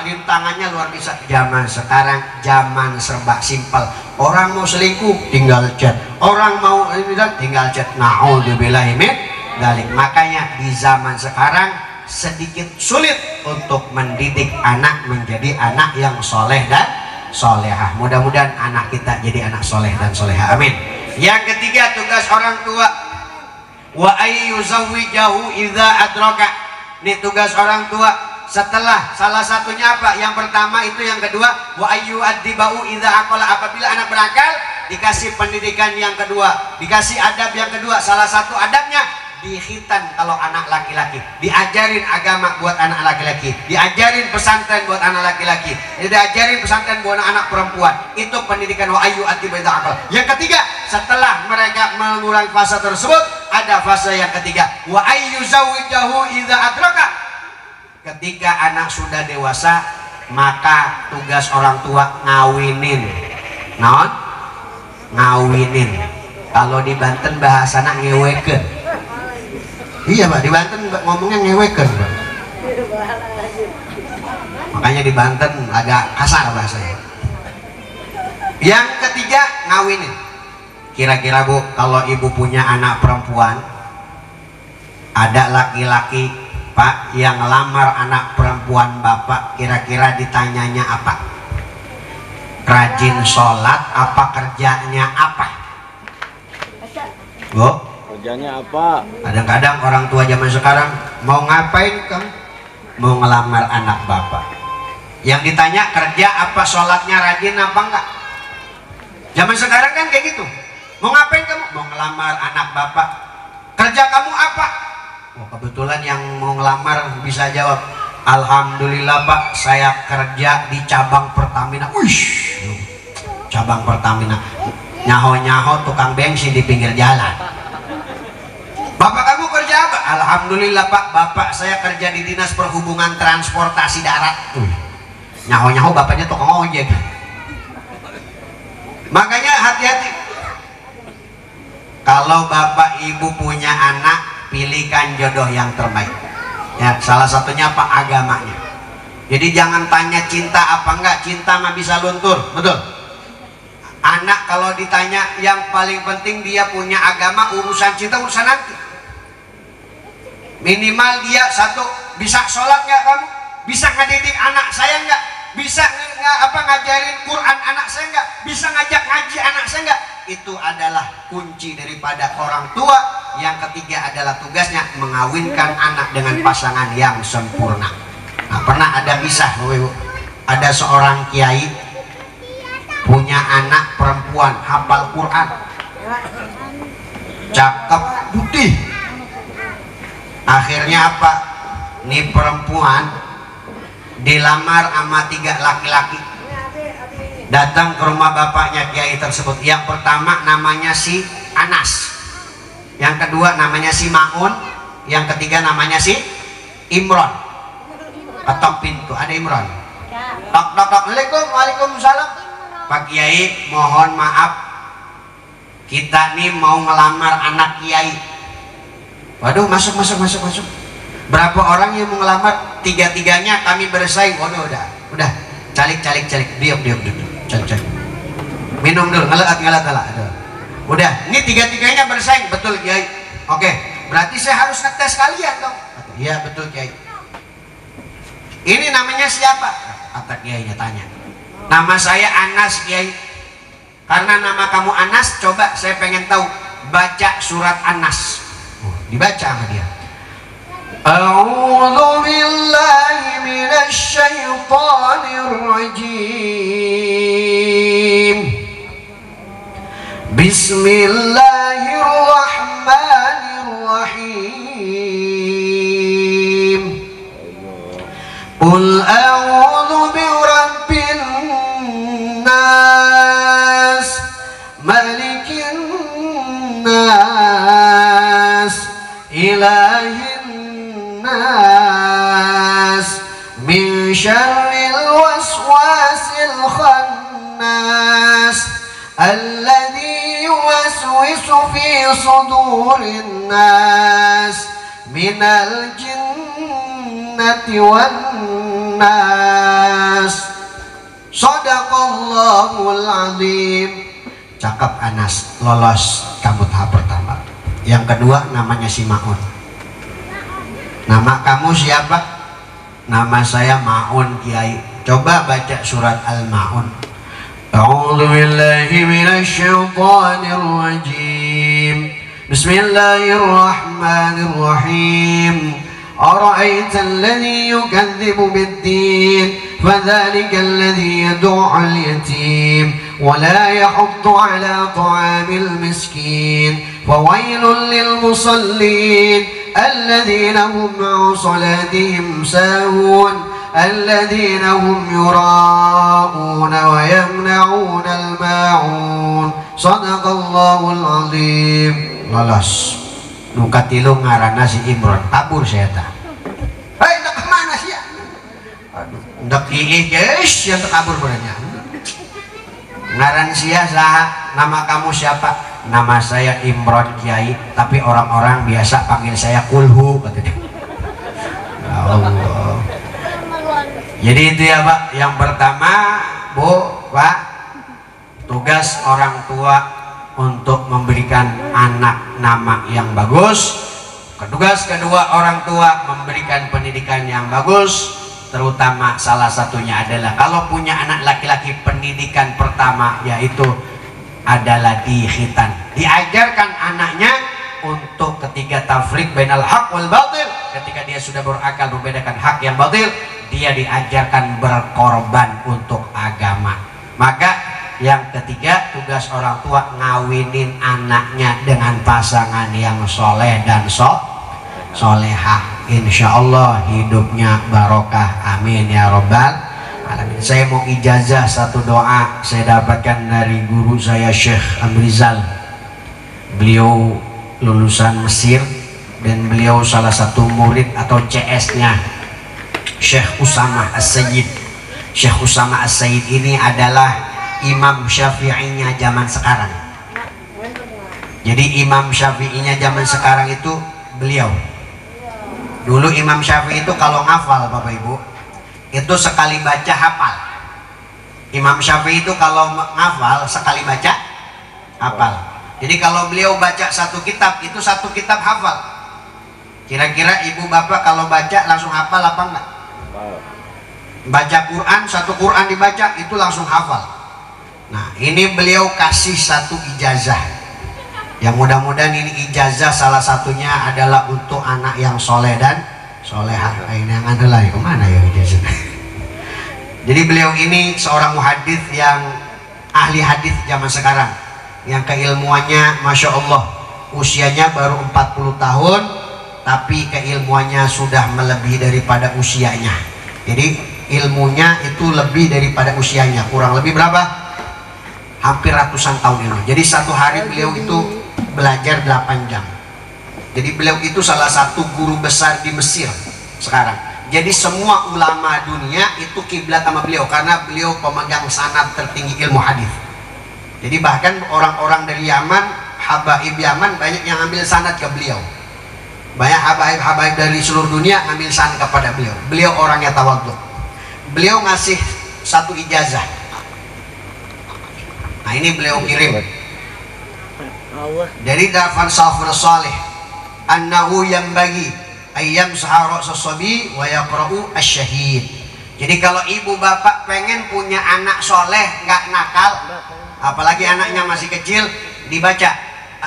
A: rintangannya luar biasa. Zaman sekarang zaman serba simpel. Orang mau selingkuh tinggal chat, orang mau tinggal chat. Na'udzubillahi min dzalik. Makanya di zaman sekarang sedikit sulit untuk mendidik anak menjadi anak yang soleh dan solehah. Mudah-mudahan anak kita jadi anak soleh dan solehah, amin. Yang ketiga, tugas orang tua, wa ayyuzawwijahu idza adraka. Ini tugas orang tua setelah salah satunya apa? Yang pertama itu, yang kedua wa ayyu'addibau idza aqala. Apabila anak berakal dikasih pendidikan yang kedua, dikasih adab yang kedua. Salah satu adabnya dikhitan kalau anak laki-laki, diajarin agama buat anak laki-laki, diajarin pesantren buat anak laki-laki, diajarin pesantren buat anak perempuan. Itu pendidikan wa ayyu'addibau idza aqala. Yang ketiga, setelah mereka mengulang fase tersebut, ada fase yang ketiga, wa ayyuzawwijahu idza adraka. Ketika anak sudah dewasa, maka tugas orang tua ngawinin. Naon? Ngawinin. Kalau di Banten bahasana ngewekeun. Iya Pak, di Banten ngomongnya ngewekeun Pak. Makanya di Banten agak kasar bahasanya. Yang ketiga, ngawinin. Kira-kira Bu, kalau ibu punya anak perempuan, ada laki-laki Pak yang ngelamar anak perempuan Bapak, kira-kira ditanyanya apa? Rajin sholat apa, kerjanya apa? Bu,
D: Kerjanya apa?
A: kadang-kadang orang tua zaman sekarang mau ngapain kamu? Mau ngelamar anak Bapak. Yang ditanya kerja apa, sholatnya rajin apa enggak? Zaman sekarang kan kayak gitu. Mau ngapain kamu? Mau ngelamar anak Bapak. Kerja kamu apa? Oh, kebetulan yang mau ngelamar bisa jawab, alhamdulillah Pak, saya kerja di cabang Pertamina. Wish, cabang Pertamina, nyaho-nyaho tukang bensin di pinggir jalan. Bapak kamu kerja apa? Alhamdulillah Pak, bapak saya kerja di Dinas Perhubungan Transportasi Darat. Nyaho-nyaho bapaknya tukang ojek. Makanya hati-hati. Kalau bapak ibu punya anak, pilihkan jodoh yang terbaik. Ya, salah satunya apa? Agamanya. Jadi jangan tanya cinta apa enggak, cinta mah bisa luntur, betul. Anak kalau ditanya, yang paling penting dia punya agama, urusan cinta urusan nanti. Minimal dia satu, bisa sholat nggak kamu? Bisa ngedidik anak saya nggak? Bisa ngajarin Quran anak saya nggak? Bisa ngajak ngaji anak saya nggak? Itu adalah kunci daripada orang tua. Yang ketiga adalah tugasnya mengawinkan anak dengan pasangan yang sempurna. Nah, pernah ada kisah, ada seorang kiai punya anak perempuan hafal Quran, cakep, putih. Akhirnya apa? Nih perempuan dilamar sama 3 laki-laki. Datang ke rumah bapaknya kiai tersebut. Yang pertama namanya si Anas, yang kedua namanya si Maun, yang ketiga namanya si Imron. Ketok pintu, ada Imron. Tok tok tok. Waalaikumsalam. Pak Kiai, mohon maaf, kita nih mau ngelamar anak Kiai. Waduh, masuk. Berapa orang yang mau ngelamar? 3-3-nya kami bersaing. Waduh, udah. Calik. Diam. Calik. Minum dulu, ngelat. Udah, ini 3-3-nya bersaing, betul Kiai. Oke, berarti saya harus ngetes kalian dong. Iya, betul Kiai. Ini namanya siapa? Kata Kiainya tanya. Nama saya Anas Kiai. Karena nama kamu Anas, coba saya pengen tahu, baca surat Anas. Dibaca sama dia. A'udzu billahi minasy syaithanir rajim. Bismillahirrahmanirrahim. Qul a'udzu birabbin nas, malikin nas, ilahin nas, min syarril waswasil khannas, alladzi yuwaswisu fi sudurin nas, minal jinnati wan nas. Shadaqallahul azim. Cakep Anas, lolos kamu tahap pertama. Yang kedua namanya si Maun. Nama kamu siapa? Nama saya Maun Kiai. Coba baca surat Al-Maun. A'udzu billahi minasy syaithanir rajim. Bismillahirrahmanirrahim. أرأيت الذي يكذب بالدين فذلك الذي يدع اليتيم ولا يحض على طعام المسكين فويل للمصلين الذين هم عن صلاتهم ساهون الذين هم يراءون ويمنعون الماعون صدق الله العظيم. Lolos. Nuka tilu ngaranna si Imron, kabur saya tak. Hei, ndak kemana sih ya? Aduh, ndak iih guys, yang kabur berenya. Ngaran sia saha, nama kamu siapa? nama saya Imron Kiai, tapi orang-orang biasa panggil saya Kulhu katanya. Ya Allah. Jadi itu ya Pak, yang pertama Bu, Pak, tugas orang tua untuk memberikan anak nama yang bagus. Tugas kedua orang tua memberikan pendidikan yang bagus, terutama salah satunya adalah kalau punya anak laki-laki, pendidikan pertama yaitu adalah di khitan. Diajarkan anaknya untuk ketika tafrik bainal haq wal batil, ketika dia sudah berakal membedakan hak yang batil, dia diajarkan berkorban untuk agama. Maka yang ketiga, tugas orang tua ngawinin anaknya dengan pasangan yang soleh dan solehah. Insya Allah hidupnya barokah. Amin ya robbal alamin. Saya mau ijazah satu doa saya dapatkan dari guru saya Syekh Amrizal. Beliau lulusan Mesir dan beliau salah satu murid atau CS-nya Syekh Usama As-Sayyid. Syekh Usama As-Sayyid ini adalah Imam Syafi'inya zaman sekarang. Jadi Imam Syafi'inya zaman sekarang itu beliau. Dulu Imam Syafi'i itu kalau ngafal Bapak Ibu, itu sekali baca hafal. Imam Syafi'i itu kalau ngafal sekali baca hafal. Jadi kalau beliau baca satu kitab, itu satu kitab hafal. Kira-kira ibu bapak kalau baca langsung hafal apa enggak? Baca Quran, satu Quran dibaca itu langsung hafal. Nah ini beliau kasih satu ijazah, yang mudah-mudahan ini ijazah salah satunya adalah untuk anak yang soleh dan solehah. Ini yang adalah kemana ya ijazah? Jadi beliau ini seorang muhadis yang ahli hadis zaman sekarang, yang keilmuannya Masya Allah, usianya baru 40 tahun tapi keilmuannya sudah melebihi daripada usianya. Jadi ilmunya itu lebih daripada usianya, kurang lebih berapa? Hampir ratusan tahun ilmu. Jadi satu hari beliau itu belajar 8 jam. Jadi beliau itu salah satu guru besar di Mesir sekarang. Jadi semua ulama dunia itu kiblat sama beliau karena beliau pemegang sanad tertinggi ilmu hadis. Jadi bahkan orang-orang dari Yaman, habaib Yaman banyak yang ambil sanad ke beliau. Banyak habaib-habaib dari seluruh dunia ambil sanad kepada beliau. Beliau orangnya tawadhu. Beliau ngasih satu ijazah. Nah ini beliau kirim dari Dafan Safir Salih, annahu yang bagi ayam sahara sasabi wa yaqra'u asyahid. Jadi kalau ibu bapak pengen punya anak soleh nggak nakal, apalagi anaknya masih kecil, dibaca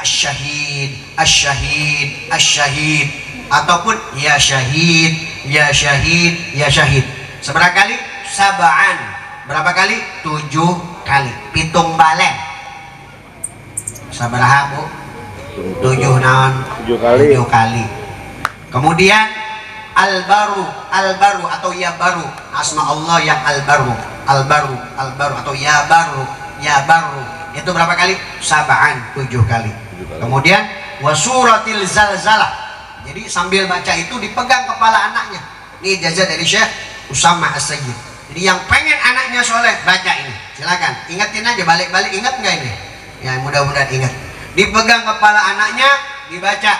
A: asyahid, asyahid, asyahid, ataupun ya syahid, ya syahid, ya syahid. Seberapa kali? Sab'an. Berapa kali? 7 kali. Pitung balen. Sabaraha Bu? 7 naon? 7 kali. Kemudian al-baru, al-baru atau ya baru, asma Allah yang al-baru, al-baru, al-baru atau ya baru, ya baru. Itu berapa kali? Sab'an, 7 kali. Kemudian wasuratil zalzalah. Jadi sambil baca itu dipegang kepala anaknya. Ini ijazah dari Syekh Usama As-Sayyid. Jadi yang pengen anaknya soleh baca ini, silakan ingetin aja, balik-balik ingat nggak ini? Ya mudah-mudahan ingat. Dipegang kepala anaknya, dibaca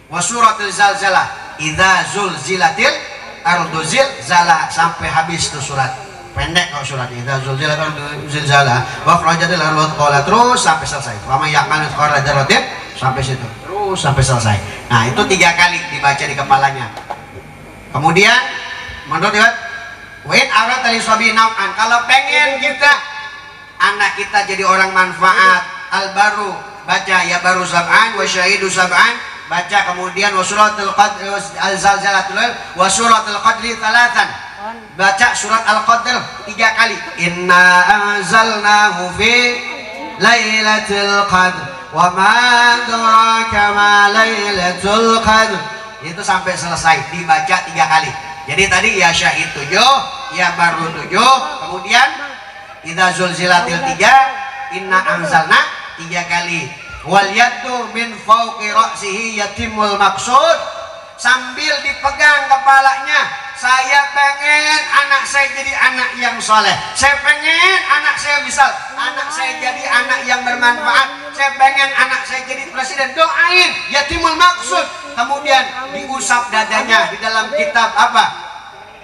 A: wasuratil zalzalah, idza zulzilatil ardu zilzalah, sampai habis tuh surat. Pendek kok surat, idza zulzilatil ardu zilzalah wa akhrajatil ardu qala, terus sampai selesai. Wa may ya'mal mithqala dzarratin, sampai situ terus sampai selesai. Nah itu 3 kali dibaca di kepalanya. Kemudian menurut Win arat tali sobi nau'an, kalau pengen kita anak kita jadi orang manfaat, al baru baca ya baru sab'an, wa syahidu sab'an baca, kemudian wa suratul qadr al zalzalatul wa suratul qadri thalathan, baca surat al-qadr 3 kali, inna anzalnahu fi lailatul qadr wa ma adraka ma lailatul qadr. Itu sampai selesai dibaca 3 kali. Jadi tadi ya syahid 7, ya baru 7, kemudian idza zulzilatil 3, inna anzalna 3 kali. Wal yadu min fawqi ra'sihi yatimul maqsud, sambil dipegang kepalanya saya pengen anak saya jadi anak yang soleh, saya pengen anak saya misal anak saya jadi anak yang bermanfaat, saya pengen anak saya jadi presiden. Doain yatimul maksud, kemudian diusap dadanya. Di dalam kitab apa,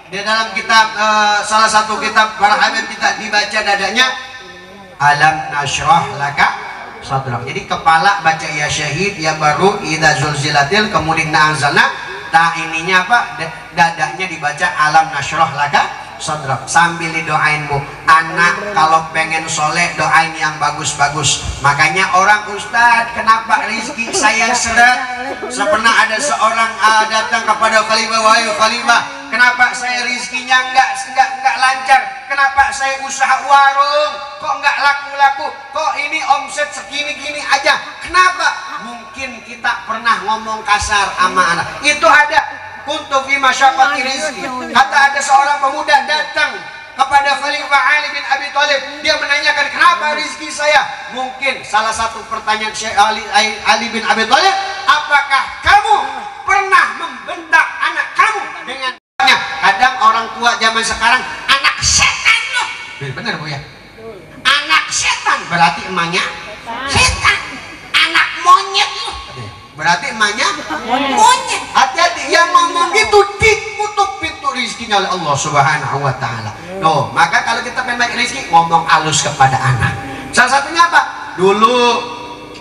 A: di dalam kitab salah satu kitab para habib kita dibaca dadanya, alam nashrah laka sadrak. Jadi kepala baca ya syahid, ya baru, idza zulzilatil, kemudian anzalna. Nah ininya apa, dadanya dibaca alam nashrah laka sadrak. Sambil didoain bu, anak kalau pengen soleh doain yang bagus-bagus. Makanya orang, Ustadz kenapa rizki saya seret? Pernah ada seorang datang kepada khalifah, wahai khalifah, kenapa saya rizkinya enggak lancar? Kenapa saya usaha warung kok enggak laku-laku? Kok ini omset segini-gini aja? Kenapa? Mungkin kita pernah ngomong kasar sama anak. Itu ada kuntu fi masyaqqati rizki. Kata ada seorang pemuda datang kepada Khalifah Ali bin Abi Thalib. Dia menanyakan, kenapa rizki saya? Mungkin salah satu pertanyaan Syekh Ali bin Abi Thalib, apakah kamu pernah membentak anak kamu dengan kadang orang tua zaman sekarang, anak setan loh. Benar bu ya? Anak setan berarti emaknya setan. Anak monyet loh, berarti emaknya monyet. Hati-hati yang ngomong gitu ditutup pintu rizkinya oleh Allah Subhanahu wa ta'ala. No, maka kalau kita pengen baik rizki, ngomong halus kepada anak. Salah satunya apa? Dulu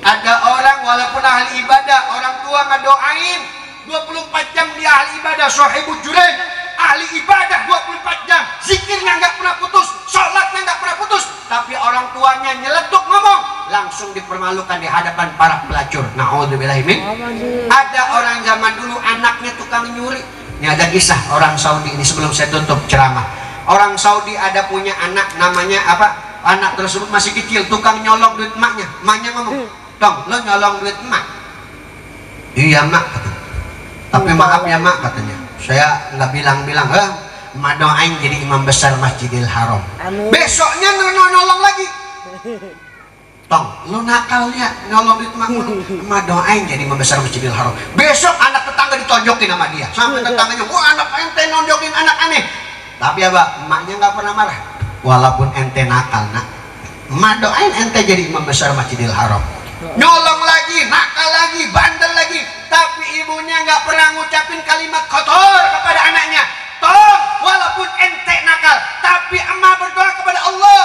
A: ada orang walaupun ahli ibadah, orang tua ngedoain 24 jam dia ahli ibadah, Sohibul Junaid, ahli ibadah 24 jam, zikirnya nggak pernah putus, sholatnya nggak pernah putus, tapi orang tuanya nyeletuk ngomong, langsung dipermalukan di hadapan para pelacur. Na'udzubillahi min. Ada orang zaman dulu anaknya tukang nyuri. Ini ada kisah orang Saudi ini sebelum saya tutup ceramah. Orang Saudi ada punya anak namanya apa? Anak tersebut masih kecil, tukang nyolong duit emaknya. Emaknya ngomong, "Dong, lo nyolong duit emak?" "Iya mak," katanya. "Tapi maaf ya mak," katanya, "saya nggak bilang-bilang." "Emak doain jadi imam besar Masjidil Haram." Besoknya nyolong lagi. "Tong, lu nakal ya nyolong duit emak lu. Emak doain jadi imam besar Masjidil Haram." Besok anak tetangga ditonjokin sama dia. Sampai tetangganya, "Wah anak ente nonjokin anak aneh." Tapi apa? Emaknya nggak pernah marah. "Walaupun ente nakal nak, emak doain ente jadi imam besar Masjidil Haram." Nyolong lagi, nakal lagi, bandel lagi, tapi ibunya nggak pernah ngucapin kalimat kotor kepada anaknya. "Tong, walaupun ente nakal, tapi emak berdoa kepada Allah,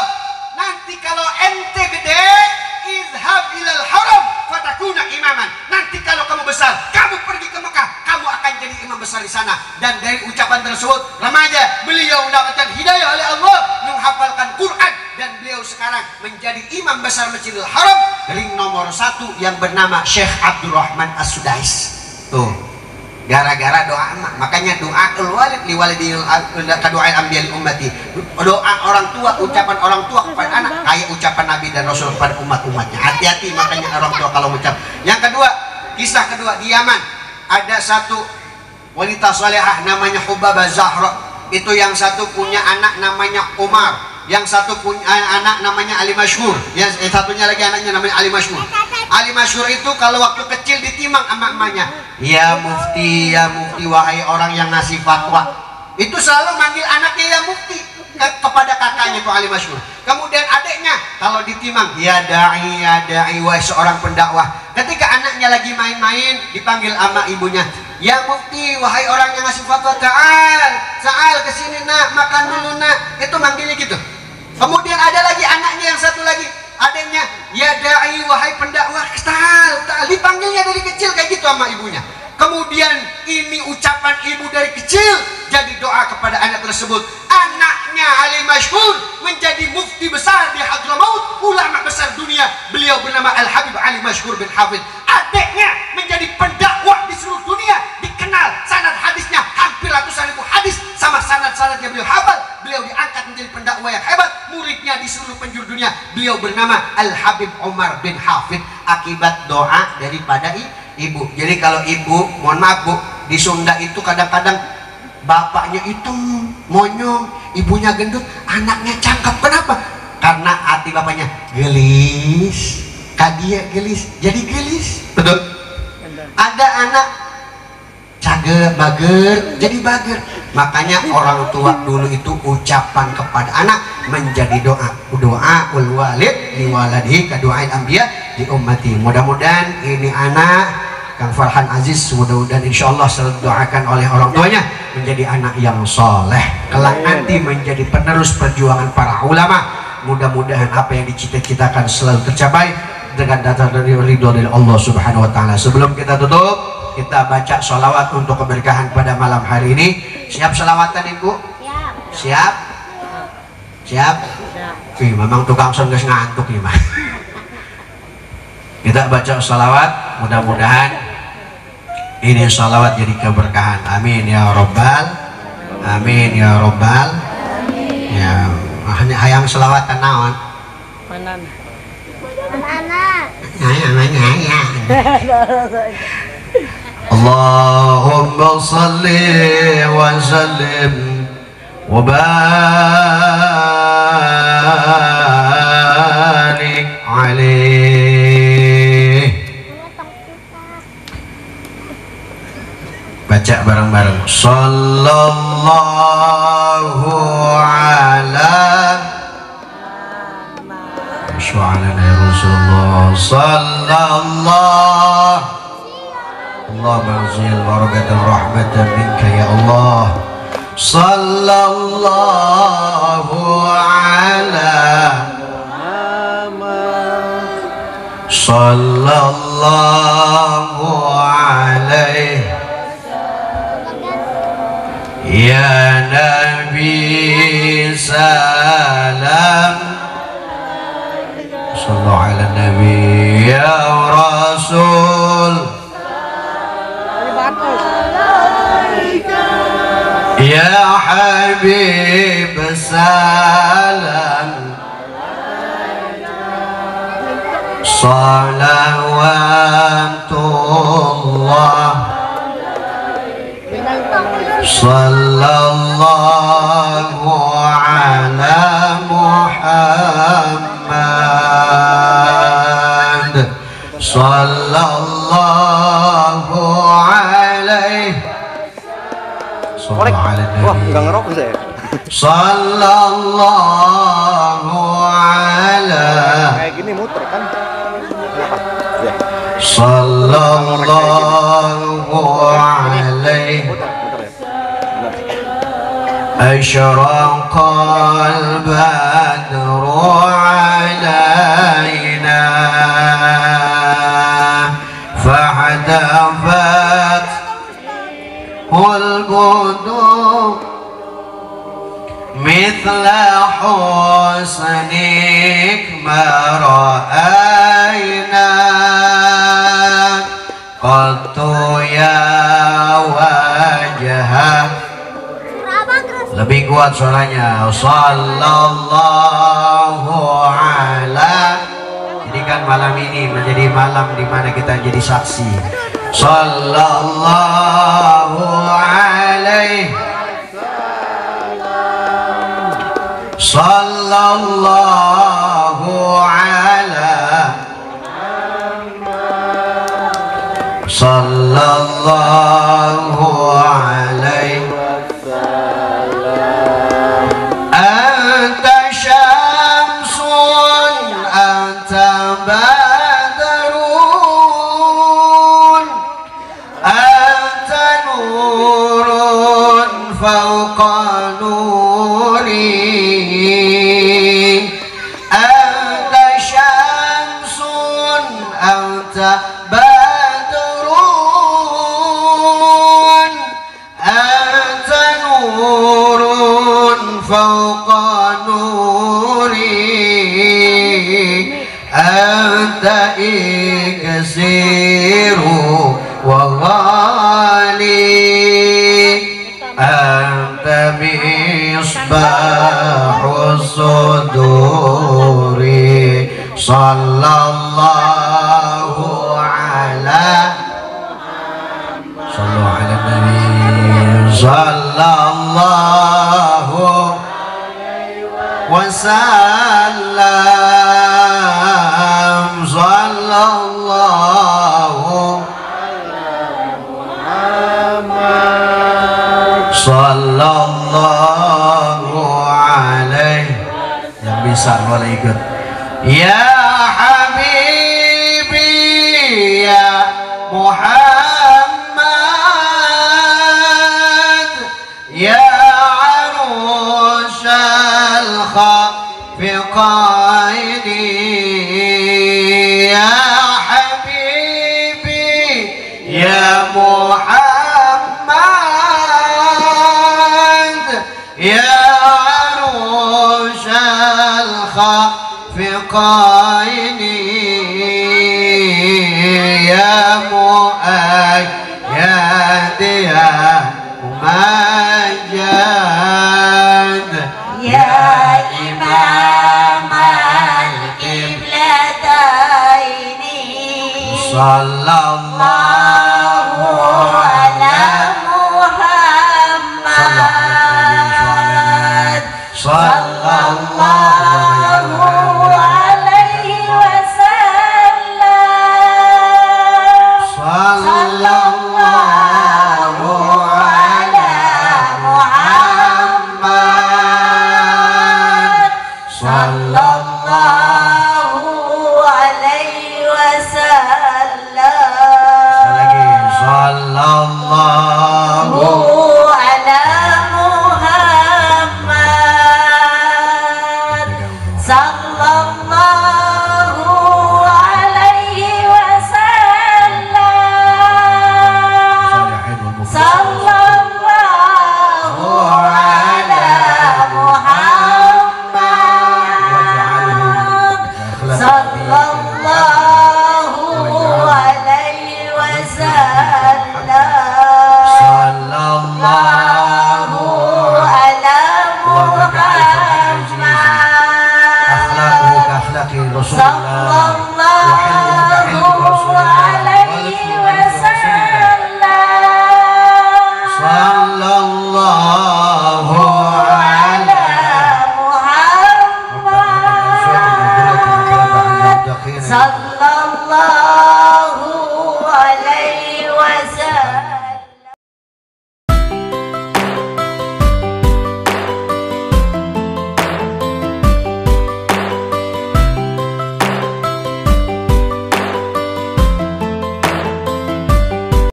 A: nanti kalau ente gede, izhab ilal haram fatakuna imaman. Nanti kalau kamu besar, kamu pergi ke Mekah, kamu akan jadi imam besar di sana." Dan dari ucapan tersebut, remaja beliau mendapatkan hidayah oleh Allah, menghafalkan Quran, dan beliau sekarang menjadi imam besar Masjidil Haram, ring nomor 1 yang bernama Syekh Abdurrahman As-Sudais. Tuh, gara-gara doa emak. Makanya doa walid li walidil kadoain ambial ummati. Doa orang tua, ucapan orang tua kepada anak kayak ucapan Nabi dan Rasul kepada umat-umatnya. Hati-hati makanya orang tua kalau ucap. Yang kedua, kisah kedua di Yaman, ada satu wanita salehah namanya Hubabah Zahra. Itu yang satu punya anak namanya Umar, yang satu punya anak namanya Ali Masyhur, yang satunya lagi anaknya namanya Ali Masyhur. Ali Masyhur itu kalau waktu kecil ditimang sama emaknya, ya mufti, wahai orang yang ngasih fatwa. Itu selalu manggil anaknya ya mufti kepada kakaknya itu Ali Masyhur. Kemudian adiknya kalau ditimang, ya da'i, wahai seorang pendakwah. Ketika anaknya lagi main-main dipanggil sama ibunya, ya mufti, wahai orang yang ngasih fatwa, Sa'al kesini nak, makan dulu nak. Itu manggilnya gitu. Kemudian ada lagi anaknya yang satu lagi, adanya, ya da'i, wahai pendakwah, dipanggilnya dari kecil kayak gitu sama ibunya. Kemudian ini ucapan ibu dari kecil jadi doa kepada anak tersebut. Anaknya Ali Masyhur menjadi mufti besar di Hadramaut, ulama besar dunia. Beliau bernama Al-Habib Ali Masyhur bin Hafidh. Adiknya menjadi pendakwah di seluruh dunia, dikenal sanad hadisnya hampir ratusan ribu hadis sama sanad-sanadnya beliau hafal. Beliau diangkat menjadi pendakwah yang hebat, muridnya di seluruh penjuru dunia. Beliau bernama Al-Habib Umar bin Hafidh akibat doa daripada ibu. Jadi kalau ibu, mohon maaf bu, di Sunda itu kadang-kadang bapaknya itu monyong, ibunya gendut, anaknya cakep. Kenapa? Karena hati bapaknya gelis, kadia gelis, jadi gelis. Betul? Ada anak cakep bager jadi bager. Makanya orang tua dulu itu ucapan kepada anak menjadi doa ul walid li waladihi kadu'ail anbiya di ummati. Mudah-mudahan ini anak Kang Farhan Aziz mudah-mudahan insyaallah selalu doakan oleh orang tuanya menjadi anak yang soleh, kelak nanti menjadi penerus perjuangan para ulama. Mudah-mudahan apa yang dicita-citakan selalu tercapai dengan datang dari ridho dari Allah Subhanahu wa taala. Sebelum kita tutup, kita baca sholawat untuk keberkahan pada malam hari ini. Siap sholawatan Ibu? Siap. Siap? Ih, memang tukang son geus ngantuk nih mah. Kita baca sholawat, mudah-mudahan ini sholawat jadi keberkahan. Amin ya robbal, amin ya robbal. Ya, hanya hayang sholawatan naon?
C: Mana?
A: Allahumma salli wa sallim wa barik alaih. Baca bareng-bareng. Sallallahu ala syu'alana ya Rasulullah sallallahu Allahumma anzil barakatan rahmatan minka ya Allah sallallahu ala sallallahu alaihi ya Nabi salam sallallahu ala Nabi ya Rasul ya Habib salam salawatullah sallallahu ala Muhammad sallallahu alaihi
D: Wah, nggak ngerokok saya.
A: Sallallahu ala
D: Kayak gini muter kan? Ya.
A: Sallallahu alaihi
D: Muter ya.
A: Ashraqal badru alaina fahdafat البدور مثل حسنك ما رأينا قط يا وجهه. Lebih kuat suaranya. Sallallahu ala. Jadi kan malam ini menjadi malam di mana kita jadi saksi. Sallallahu alaihi sallallahu ala sallallahu alaihi anta syamsun anta badrun anta nurun fawqa nuri anta syamsun anta badrun anta nurun fawqa nuri anta iksiru wa ghali anta misbahu suduri sallallahu ala sallu ala nabi sallallahu wasallam sallallahu Muhammad bisa boleh ikut. Ya Habibi ya Muhammad ya arusal khafiqaini ya Habibi ya Muhammad ya arusal khafiqaini ya mu'ayyad ya mumajjad
C: Ya Imam al-Qiblataini
A: sallallahu
C: ala Muhammad sallallahu alaihi wasallam sallallahu ala Muhammad sallallahu alaihi wasallam
A: lagi sallallahu
C: ala Muhammad sallallahu alaihi wasallam sallallahu ala Muhammad sallallahu alaihi wasallam sallallahu ala Muhammad
A: akhlaqi Rasulullah
C: sallallahu alaihi wasallam
A: sallallahu
C: ala Muhammad sallallahu